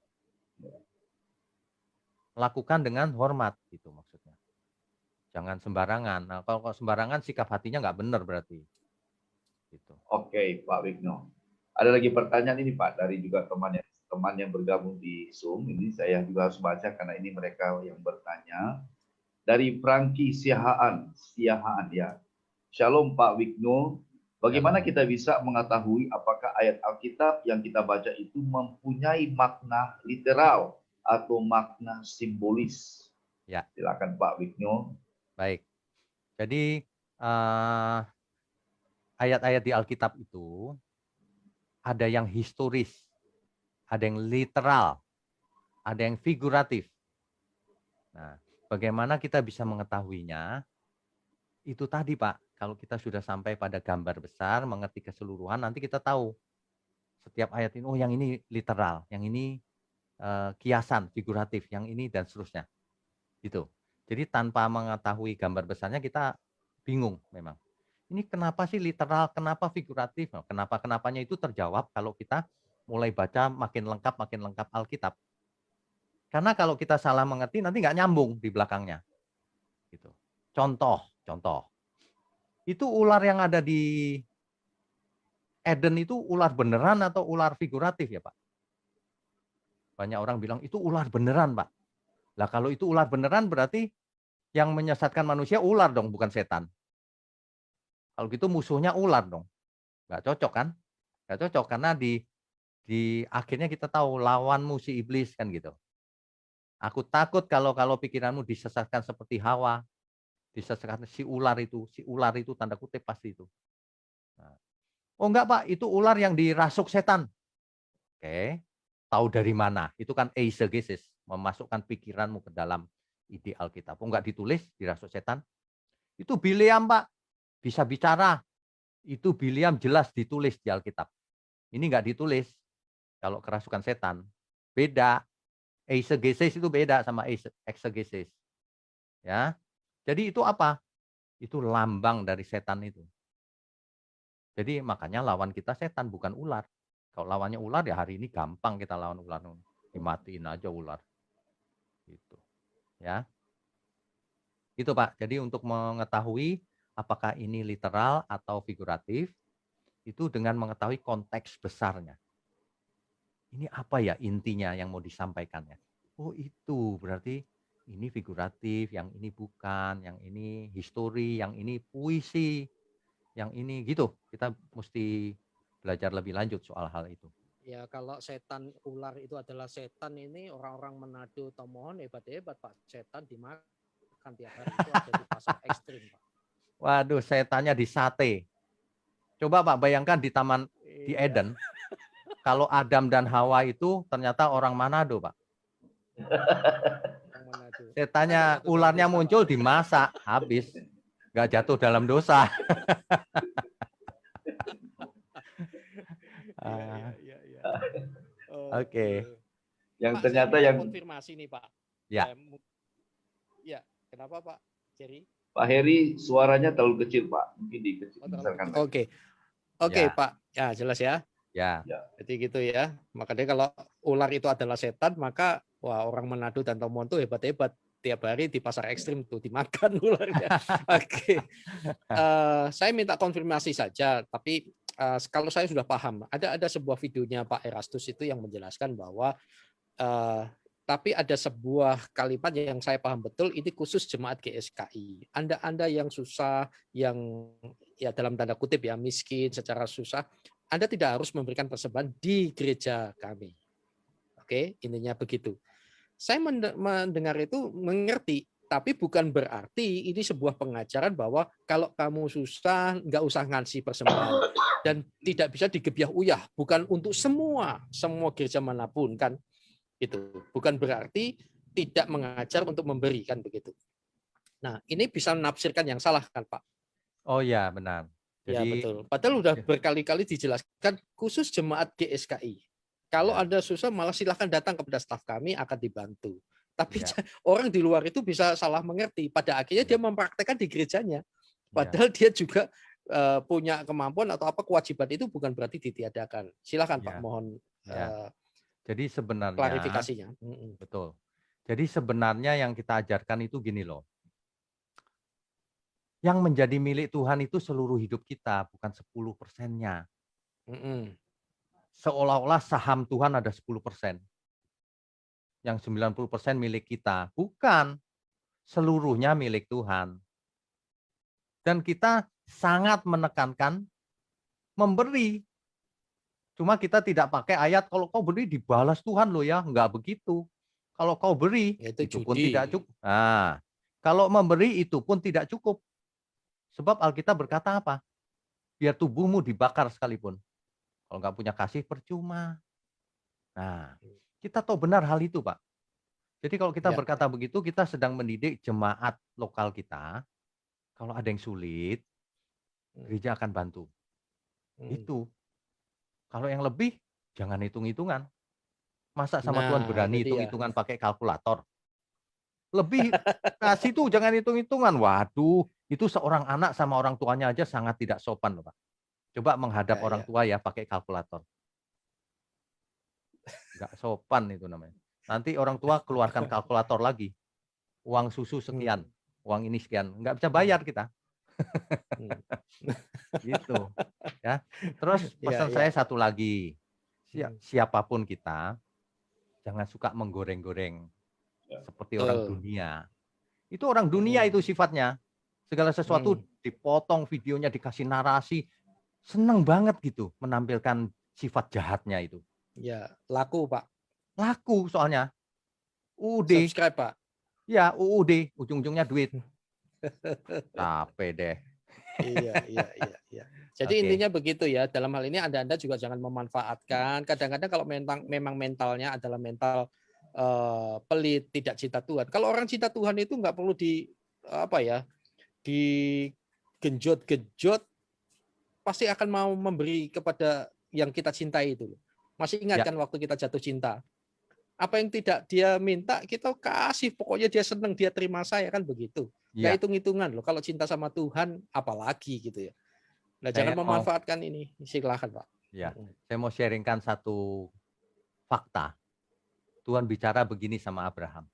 Lakukan dengan hormat, gitu maksudnya. Jangan sembarangan. Nah, kalau sembarangan sikap hatinya nggak benar berarti. Gitu. Oke, Pak Wigno. Ada lagi pertanyaan ini Pak dari juga teman yang bergabung di Zoom. Ini saya juga harus baca karena ini mereka yang bertanya. Dari Franky Siahaan ya. Shalom Pak Wigno. Bagaimana kita bisa mengetahui apakah ayat Alkitab yang kita baca itu mempunyai makna literal atau makna simbolis? Ya. Silakan Pak Wigno. Baik. Jadi ayat-ayat di Alkitab itu ada yang historis, ada yang literal, ada yang figuratif. Nah, bagaimana kita bisa mengetahuinya? Itu tadi Pak, kalau kita sudah sampai pada gambar besar, mengerti keseluruhan, nanti kita tahu setiap ayat ini, oh yang ini literal, yang ini kiasan, figuratif, yang ini dan seterusnya. Gitu. Jadi tanpa mengetahui gambar besarnya kita bingung memang. Ini kenapa sih literal, kenapa figuratif? Nah, kenapa-kenapanya itu terjawab kalau kita mulai baca makin lengkap Alkitab. Karena kalau kita salah mengerti nanti nggak nyambung di belakangnya. Gitu. Contoh. Itu ular yang ada di Eden itu ular beneran atau ular figuratif ya Pak? Banyak orang bilang itu ular beneran Pak. Lah kalau itu ular beneran berarti yang menyesatkan manusia ular dong, bukan setan. Kalau gitu musuhnya ular dong. Nggak cocok kan? Nggak cocok karena di akhirnya kita tahu lawanmu si iblis kan gitu. Aku takut kalau pikiranmu disesatkan seperti Hawa, disesatkan si ular itu tanda kutip pasti itu. Nah. Oh enggak Pak, itu ular yang dirasuk setan. Oke, tahu dari mana? Itu kan eisegesis, memasukkan pikiranmu ke dalam ide Alkitab. Oh enggak ditulis dirasuk setan? Itu Bileam Pak, bisa bicara. Itu Bileam jelas ditulis di Alkitab. Ini enggak ditulis. Kalau kerasukan setan, beda. Eisegesis itu beda sama exegesis. Ya. Jadi itu apa? Itu lambang dari setan itu. Jadi makanya lawan kita setan bukan ular. Kalau lawannya ular ya hari ini gampang kita lawan ular. Dimatiin aja ular. Gitu. Ya. Itu Pak. Jadi untuk mengetahui apakah ini literal atau figuratif, itu dengan mengetahui konteks besarnya. Ini apa ya intinya yang mau disampaikannya? Oh itu berarti ini figuratif, yang ini bukan, yang ini histori, yang ini puisi, yang ini gitu. Kita mesti belajar lebih lanjut soal hal itu. Ya kalau setan ular itu adalah setan, ini orang-orang Manado Tomohon hebat-hebat Pak. Setan dimakan tiap hari itu ada di pasar ekstrim Pak. Waduh, setannya di sate. Coba Pak bayangkan di taman di Eden, kalau Adam dan Hawa itu ternyata orang Manado Pak. Setannya, ularnya muncul dimasak, habis. Nggak jatuh dalam dosa. Oke. Yang Pak, ternyata saya yang konfirmasi nih Pak. Ya. Ya, kenapa Pak Jerry? Pak Heri suaranya terlalu kecil Pak, mungkin dibesarkan. Oke, Ya. Pak. Ya jelas ya. Ya. Jadi gitu ya. Makanya kalau ular itu adalah setan, maka wah orang Manado dan Tomohon itu hebat-hebat. Tiap hari di pasar ekstrim tuh dimakan ularnya. Oke. Saya minta konfirmasi saja, tapi kalau saya sudah paham, ada sebuah videonya Pak Erastus itu yang menjelaskan bahwa tapi ada sebuah kalimat yang saya paham betul, ini khusus jemaat GSKI. Anda yang susah, yang ya dalam tanda kutip ya miskin secara susah, Anda tidak harus memberikan persembahan di gereja kami. Oke, intinya begitu. Saya mendengar itu mengerti, tapi bukan berarti ini sebuah pengajaran bahwa kalau kamu susah nggak usah ngasih persembahan dan tidak bisa digebyah uyah. Bukan untuk semua gereja manapun kan. Itu bukan berarti tidak mengajar untuk memberi kan begitu. Nah, ini bisa menafsirkan yang salah kan Pak? Oh ya benar. Ya Jadi, betul. Padahal udah berkali-kali dijelaskan khusus jemaat GSKI. Kalau Anda susah malah silahkan datang kepada staf kami akan dibantu. Tapi orang di luar itu bisa salah mengerti. Pada akhirnya dia mempraktekkan di gerejanya. Padahal dia juga punya kemampuan atau apa kewajiban itu bukan berarti ditiadakan. Silahkan Pak, mohon jadi sebenarnya klarifikasinya. Betul. Jadi sebenarnya yang kita ajarkan itu gini loh. Yang menjadi milik Tuhan itu seluruh hidup kita, bukan 10%-nya. seolah-olah saham Tuhan ada 10%. Yang 90% milik kita. Bukan. Seluruhnya milik Tuhan. Dan kita sangat menekankan memberi. Cuma kita tidak pakai ayat kalau kau beri dibalas Tuhan loh ya. Enggak begitu. Kalau kau beri itu pun tidak cukup. Nah, kalau memberi itu pun tidak cukup. Sebab Alkitab berkata apa? Biar tubuhmu dibakar sekalipun. Kalau nggak punya kasih percuma. Nah, kita tahu benar hal itu, Pak. Jadi kalau kita berkata begitu, kita sedang mendidik jemaat lokal kita. Kalau ada yang sulit, gereja akan bantu. Itu. Kalau yang lebih, jangan hitung-hitungan. Masa sama Tuhan berani hitung-hitungan pakai kalkulator? Lebih kasih tuh jangan hitung-hitungan. Waduh, itu seorang anak sama orang tuanya aja sangat tidak sopan loh, Pak. Coba menghadap orang tua ya pakai kalkulator. Nggak sopan itu namanya. Nanti orang tua keluarkan kalkulator lagi. Uang susu sekian, uang ini sekian. Nggak bisa bayar kita. Gitu. Ya. Terus pesan saya satu lagi. Siapapun kita, jangan suka menggoreng-goreng seperti orang dunia. Itu orang dunia itu sifatnya. Segala sesuatu dipotong videonya, dikasih narasi. Seneng banget gitu menampilkan sifat jahatnya itu. Ya, laku Pak. Laku soalnya. UUD. Subscribe Pak. Ya, UUD. Ujung-ujungnya duit. Capek deh. Iya. Jadi intinya begitu ya. Dalam hal ini Anda juga jangan memanfaatkan. Kadang-kadang kalau memang mentalnya adalah mental pelit, tidak cinta Tuhan. Kalau orang cinta Tuhan itu nggak perlu digenjot-genjot, pasti akan mau memberi kepada yang kita cintai itu. Masih ingat kan waktu kita jatuh cinta? Apa yang tidak dia minta, kita kasih. Pokoknya dia senang, dia terima saya, kan begitu. Nggak hitung-hitungan loh. Kalau cinta sama Tuhan, apalagi gitu ya. Nah, jangan memanfaatkan ini. Silakan Pak. Ya, saya mau sharingkan satu fakta. Tuhan bicara begini sama Abraham.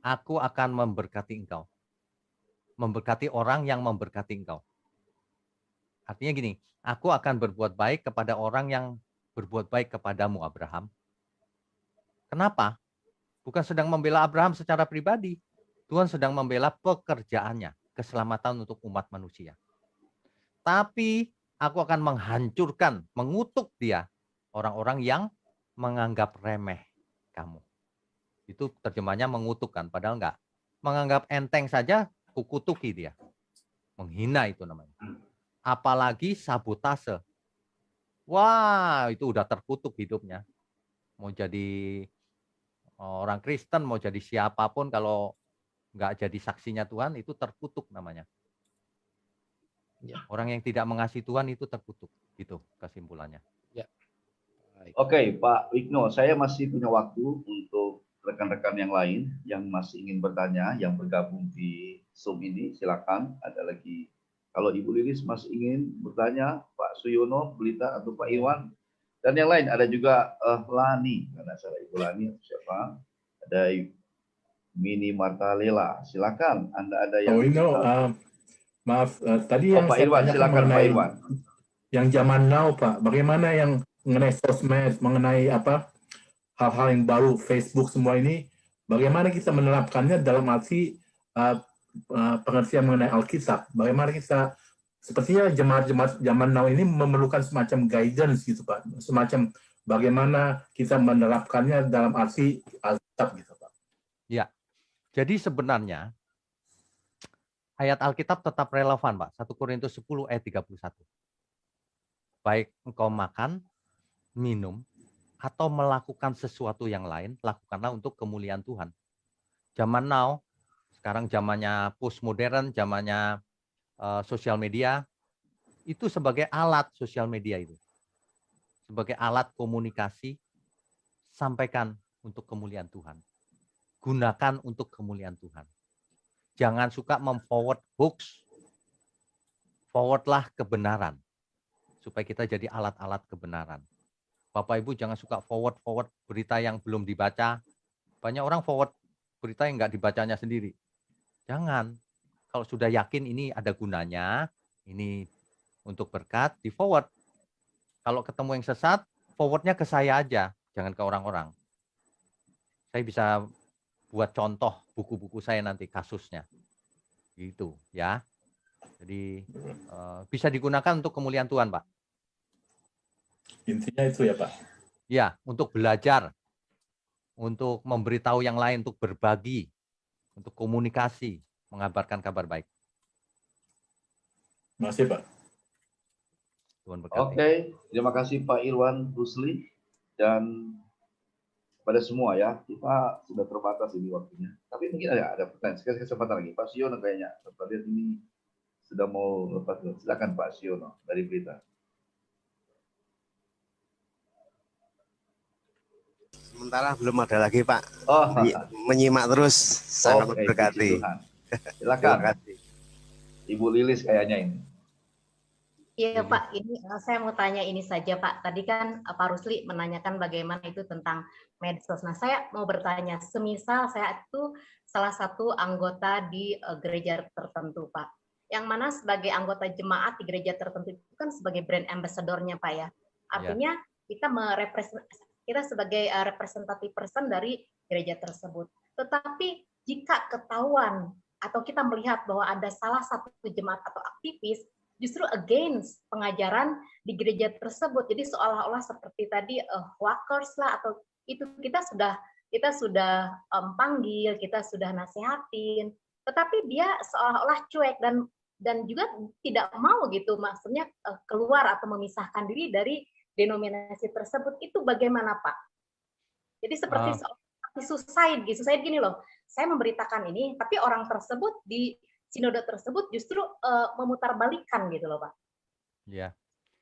Aku akan memberkati engkau. Memberkati orang yang memberkati engkau. Artinya gini, aku akan berbuat baik kepada orang yang berbuat baik kepadamu, Abraham. Kenapa? Bukan sedang membela Abraham secara pribadi. Tuhan sedang membela pekerjaannya, keselamatan untuk umat manusia. Tapi aku akan menghancurkan, mengutuk dia, orang-orang yang menganggap remeh kamu. Itu terjemahnya mengutukkan, padahal enggak. Menganggap enteng saja, kukutuki dia. Menghina itu namanya. Apalagi sabotase. Wah, itu udah terkutuk hidupnya. Mau jadi orang Kristen, mau jadi siapapun, kalau nggak jadi saksinya Tuhan, itu terkutuk namanya. Orang yang tidak mengasihi Tuhan itu terkutuk. Gitu kesimpulannya. Oke, Pak Wigno, saya masih punya waktu untuk rekan-rekan yang lain yang masih ingin bertanya, yang bergabung di Zoom ini, silakan. Ada lagi. Kalau Ibu Lilis masih ingin bertanya, Pak Suyono, Belita, atau Pak Iwan, dan yang lain, ada juga Lani, karena salah Ibu Lani, siapa? Ada Mini Martalela, silakan. Anda ada yang... Maaf, tadi yang Pak saya Irwan, tanyakan silakan mengenai Pak Irwan. Yang zaman now, Pak, bagaimana yang mengenai sosmed, mengenai hal-hal yang baru, Facebook semua ini, bagaimana kita menerapkannya dalam arti pengertian mengenai Alkitab? Bagaimana kita, sepertinya jemaat-jemaat zaman now ini memerlukan semacam guidance gitu, Pak, semacam bagaimana kita menerapkannya dalam arti Alkitab gitu, Pak. Ya, jadi sebenarnya ayat Alkitab tetap relevan, Pak. 1 Korintus 10 ayat 31. Baik engkau makan, minum, atau melakukan sesuatu yang lain, lakukanlah untuk kemuliaan Tuhan. Zaman now, sekarang zamannya postmodern, zamannya sosial media, itu sebagai alat sosial media itu. Sebagai alat komunikasi, sampaikan untuk kemuliaan Tuhan. Gunakan untuk kemuliaan Tuhan. Jangan suka memforward hoax, forwardlah kebenaran. Supaya kita jadi alat-alat kebenaran. Bapak Ibu jangan suka forward berita yang belum dibaca. Banyak orang forward berita yang nggak dibacanya sendiri. Jangan. Kalau sudah yakin ini ada gunanya, ini untuk berkat, di forward. Kalau ketemu yang sesat, forwardnya ke saya aja, jangan ke orang-orang. Saya bisa buat contoh buku-buku saya nanti kasusnya, gitu ya. Jadi bisa digunakan untuk kemuliaan Tuhan, Pak. Intinya itu ya Pak. Ya, untuk belajar, untuk memberitahu yang lain, untuk berbagi, untuk komunikasi, mengabarkan kabar baik. Terima kasih Pak. Tuhan berkati. Oke, terima kasih Pak Irwan Rusli dan pada semua ya, kita sudah terbatas ini waktunya. Tapi mungkin ada pertanyaan, sekali kesempatan lagi. Pak Siono kayaknya, Bapak lihat ini sudah mau lepas. Silakan Pak Siono dari Berita. Sementara belum ada lagi Pak. Oh, Menyimak terus, sangat oke, memberkati. puji Tuhan. Terima Silakan, kasih. Ibu Lilis kayaknya ini. Iya Pak, ini saya mau tanya ini saja Pak. Tadi kan Pak Rusli menanyakan bagaimana itu tentang medsos. Nah saya mau bertanya, semisal saya itu salah satu anggota di gereja tertentu Pak. Yang mana sebagai anggota jemaat di gereja tertentu itu kan sebagai brand ambassador-nya Pak ya. Artinya kita sebagai representative person dari gereja tersebut. Tetapi jika ketahuan atau kita melihat bahwa ada salah satu jemaat atau aktivis justru against pengajaran di gereja tersebut. Jadi seolah-olah seperti tadi workers lah, atau itu kita sudah panggil, kita sudah nasihatin, tetapi dia seolah-olah cuek dan juga tidak mau gitu, maksudnya keluar atau memisahkan diri dari denominasi tersebut. Itu bagaimana Pak? Jadi seperti suicide gini loh. Saya memberitakan ini, tapi orang tersebut di sinode tersebut justru memutarbalikkan gitu loh Pak. Ya.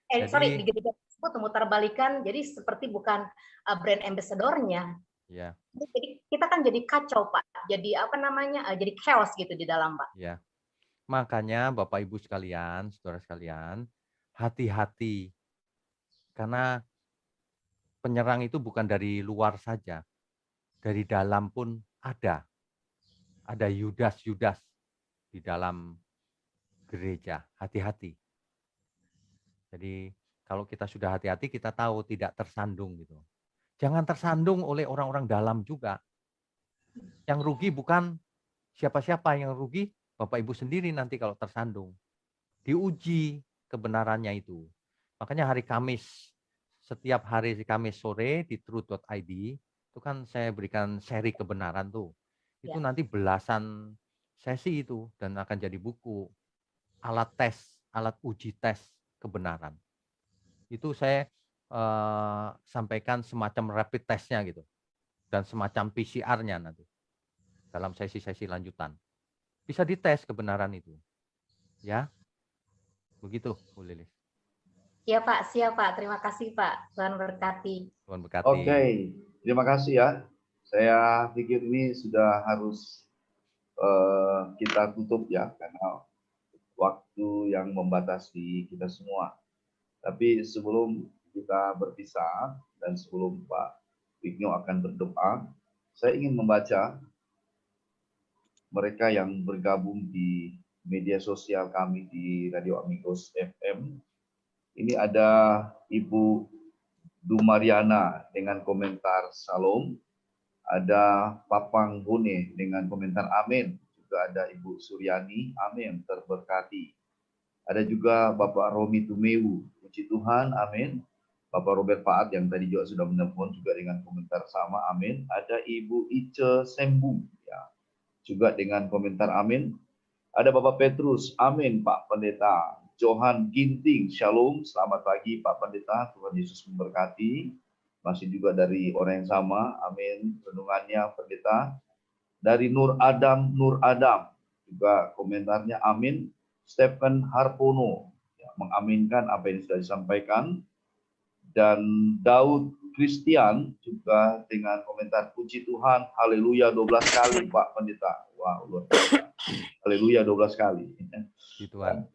Di gereja tersebut memutarbalikkan, jadi seperti bukan brand ambassador-nya. Ya. Jadi kita kan jadi kacau Pak, jadi jadi chaos gitu di dalam Pak. Ya. Makanya Bapak Ibu sekalian, saudara sekalian, hati-hati. Karena penyerang itu bukan dari luar saja, dari dalam pun ada. Ada Yudas-Yudas di dalam gereja, hati-hati. Jadi kalau kita sudah hati-hati, kita tahu tidak tersandung gitu. Jangan tersandung oleh orang-orang dalam juga. Yang rugi bukan siapa-siapa, yang rugi Bapak Ibu sendiri nanti kalau tersandung. Diuji kebenarannya itu. Makanya hari Kamis, setiap hari Kamis sore di truth.id, itu kan saya berikan seri kebenaran tuh. Itu nanti belasan sesi itu dan akan jadi buku, alat tes, alat uji tes kebenaran. Itu saya sampaikan semacam rapid testnya gitu, dan semacam PCR-nya nanti dalam sesi-sesi lanjutan. Bisa dites kebenaran itu, ya, begitu Bu Lilis. Iya Pak, siap Pak. Terima kasih Pak. Tuhan berkati. Tuhan berkati. Oke, terima kasih ya. Saya pikir ini sudah harus kita tutup ya, karena waktu yang membatasi kita semua. Tapi sebelum kita berpisah dan sebelum Pak Wignyo akan berdoa, saya ingin membaca mereka yang bergabung di media sosial kami di Radio Amigos FM. Ini ada Ibu Dumariana dengan komentar Salam, ada Papang Bune dengan komentar Amin, juga ada Ibu Suryani, Amin, terberkati. Ada juga Bapak Romi Tumewu, puji Tuhan, amin. Bapak Robert Faat yang tadi juga sudah menelpon juga dengan komentar sama, amin. Ada Ibu Ice Sembu, ya, juga dengan komentar amin. Ada Bapak Petrus, amin Pak Pendeta. Johan Ginting, shalom, selamat pagi Pak Pendeta, Tuhan Yesus memberkati. Masih juga dari orang yang sama, amin. Renungannya Pendeta. Dari Nur Adam, juga komentarnya amin. Stephen Harpono ya, mengaminkan apa yang sudah disampaikan, dan Daud Christian juga dengan komentar puji Tuhan, haleluya 12 kali Pak Pendeta. Wah, luar biasa. Haleluya 12 kali. Tuhan.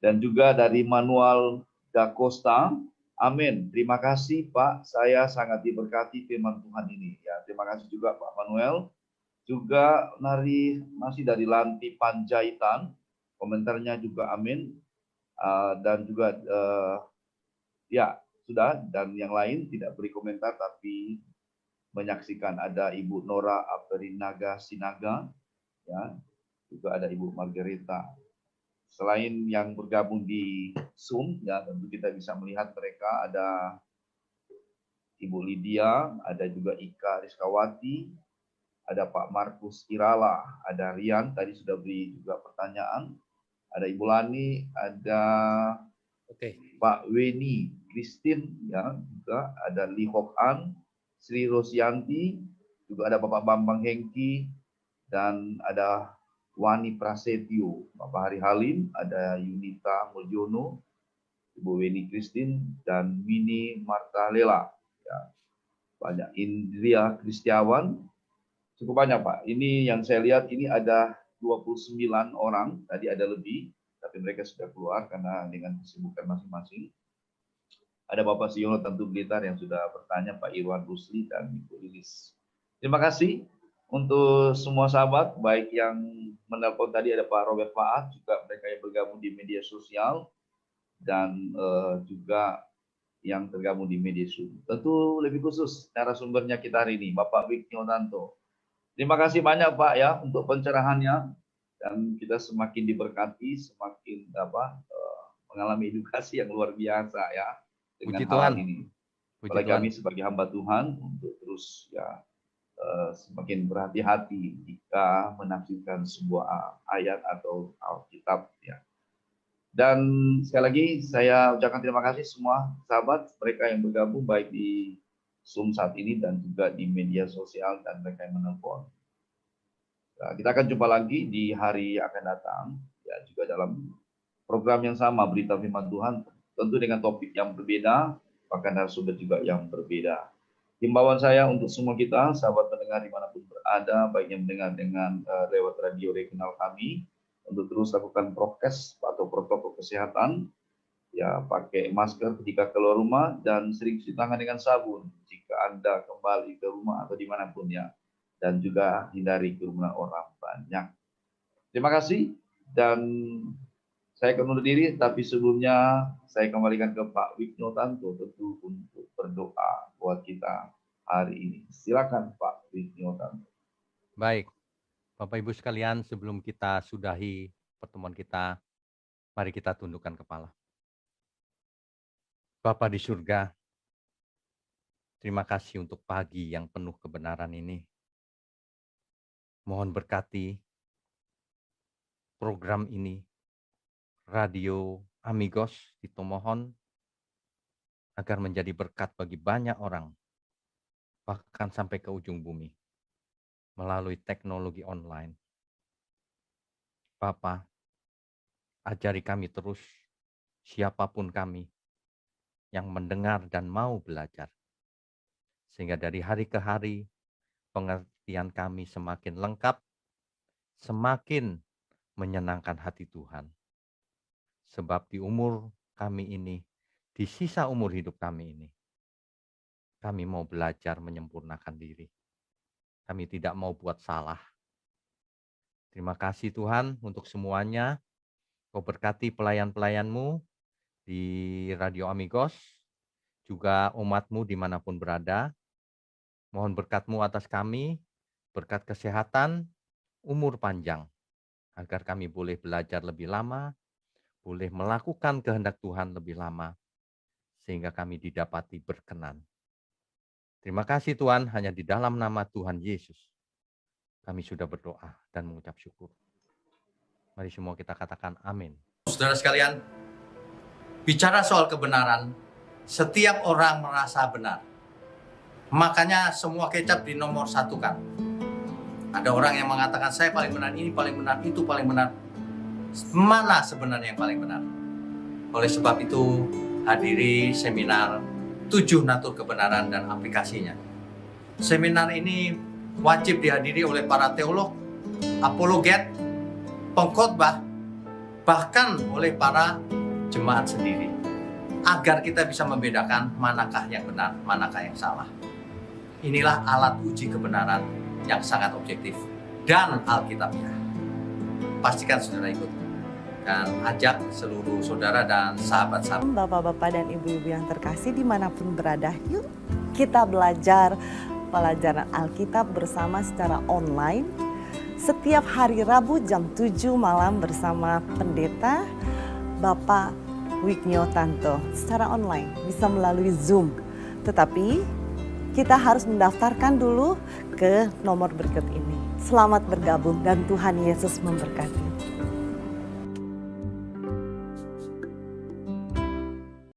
Dan juga dari Manuel Da Costa, amin. Terima kasih Pak, saya sangat diberkati firman Tuhan ini. Ya, terima kasih juga Pak Manuel. Juga masih dari Lanti Panjaitan, komentarnya juga amin. Dan juga ya sudah, dan yang lain tidak beri komentar tapi menyaksikan. Ada Ibu Nora Aperinaga Sinaga, ya, juga ada Ibu Margareta. Selain yang bergabung di Zoom, ya tentu kita bisa melihat mereka, ada Ibu Lydia, ada juga Ika Rizkawati, ada Pak Markus Irala, ada Rian, tadi sudah beri juga pertanyaan, ada Ibu Lani, ada Pak Weni Christine, ya, juga ada Li Hok An, Sri Rosyanti, juga ada Bapak Bambang Hengki, dan ada Wani Prasetyo, Bapak Hari Halim, ada Yunita Mulyono, Ibu Weni Christine, dan Mini Marta Lela. Ya, banyak. Indria Kristiawan, cukup banyak Pak. Ini yang saya lihat ini ada 29 orang, tadi ada lebih, tapi mereka sudah keluar karena dengan kesibukan masing-masing. Ada Bapak Siono Tentu Blitar yang sudah bertanya, Pak Irwan Rusli dan Ibu Lilis. Terima kasih untuk semua sahabat, baik yang menelpon tadi, ada Pak Robert Faat, juga mereka yang bergabung di media sosial, dan juga yang tergabung di media Zoom. Tentu lebih khusus narasumbernya kita hari ini, Bapak Wignio Tanto. Terima kasih banyak Pak ya untuk pencerahannya, dan kita semakin diberkati, semakin mengalami edukasi yang luar biasa ya dengan hal ini. Apalagi kami sebagai hamba Tuhan untuk terus ya semakin berhati-hati jika menafsirkan sebuah ayat atau Alkitab ya. Dan sekali lagi saya ucapkan terima kasih semua sahabat mereka yang bergabung baik di Zoom saat ini dan juga di media sosial dan mereka yang menelpon. Nah, kita akan jumpa lagi di hari yang akan datang ya, juga dalam program yang sama, Berita Firman Tuhan, tentu dengan topik yang berbeda, bahkan narasumber juga yang berbeda. Himbauan saya untuk semua kita, sahabat pendengar dimanapun berada, baik yang mendengar dengan lewat radio regional kami, untuk terus lakukan prokes atau protokol kesehatan, ya pakai masker jika keluar rumah, dan sering cuci tangan dengan sabun jika Anda kembali ke rumah atau dimanapun ya, dan juga hindari kerumunan orang banyak. Terima kasih, dan saya akan undur diri, tapi sebelumnya saya kembalikan ke Pak Wignio Tanto tentu untuk berdoa buat kita hari ini. Silakan Pak Wignio Tanto. Baik, Bapak Ibu sekalian, sebelum kita sudahi pertemuan kita, mari kita tundukkan kepala. Bapa di surga, terima kasih untuk pagi yang penuh kebenaran ini. Mohon berkati program ini, Radio Amigos di Tomohon, agar menjadi berkat bagi banyak orang, bahkan sampai ke ujung bumi, melalui teknologi online. Bapa, ajari kami terus, siapapun kami, yang mendengar dan mau belajar. Sehingga dari hari ke hari, pengertian kami semakin lengkap, semakin menyenangkan hati Tuhan. Sebab di umur kami ini, di sisa umur hidup kami ini, kami mau belajar menyempurnakan diri. Kami tidak mau buat salah. Terima kasih Tuhan untuk semuanya. Kau berkati pelayan-pelayan-Mu di Radio Amigos, juga umat-Mu dimanapun berada. Mohon berkat-Mu atas kami, berkat kesehatan, umur panjang, agar kami boleh belajar lebih lama, boleh melakukan kehendak Tuhan lebih lama, sehingga kami didapati berkenan. Terima kasih Tuhan, hanya di dalam nama Tuhan Yesus kami sudah berdoa dan mengucap syukur. Mari semua kita katakan amin. Saudara sekalian, bicara soal kebenaran, setiap orang merasa benar. Makanya semua kecap dinomor satukan. Ada orang yang mengatakan saya paling benar, ini paling benar, itu paling benar. Mana sebenarnya yang paling benar? Oleh sebab itu, hadiri seminar 7 natur kebenaran dan aplikasinya. Seminar ini wajib dihadiri oleh para teolog, apologet, pengkhotbah, bahkan oleh para jemaat sendiri, agar kita bisa membedakan manakah yang benar, manakah yang salah. Inilah alat uji kebenaran yang sangat objektif dan alkitabiah. Pastikan saudara ikut. dan ajak seluruh saudara dan sahabat-sahabat. Bapak-bapak dan ibu-ibu yang terkasih dimanapun berada, yuk kita belajar pelajaran Alkitab bersama secara online setiap hari Rabu jam 7 malam bersama pendeta Bapak Wignio Tanto secara online, bisa melalui Zoom. Tetapi kita harus mendaftarkan dulu ke nomor berikut ini. Selamat bergabung dan Tuhan Yesus memberkati.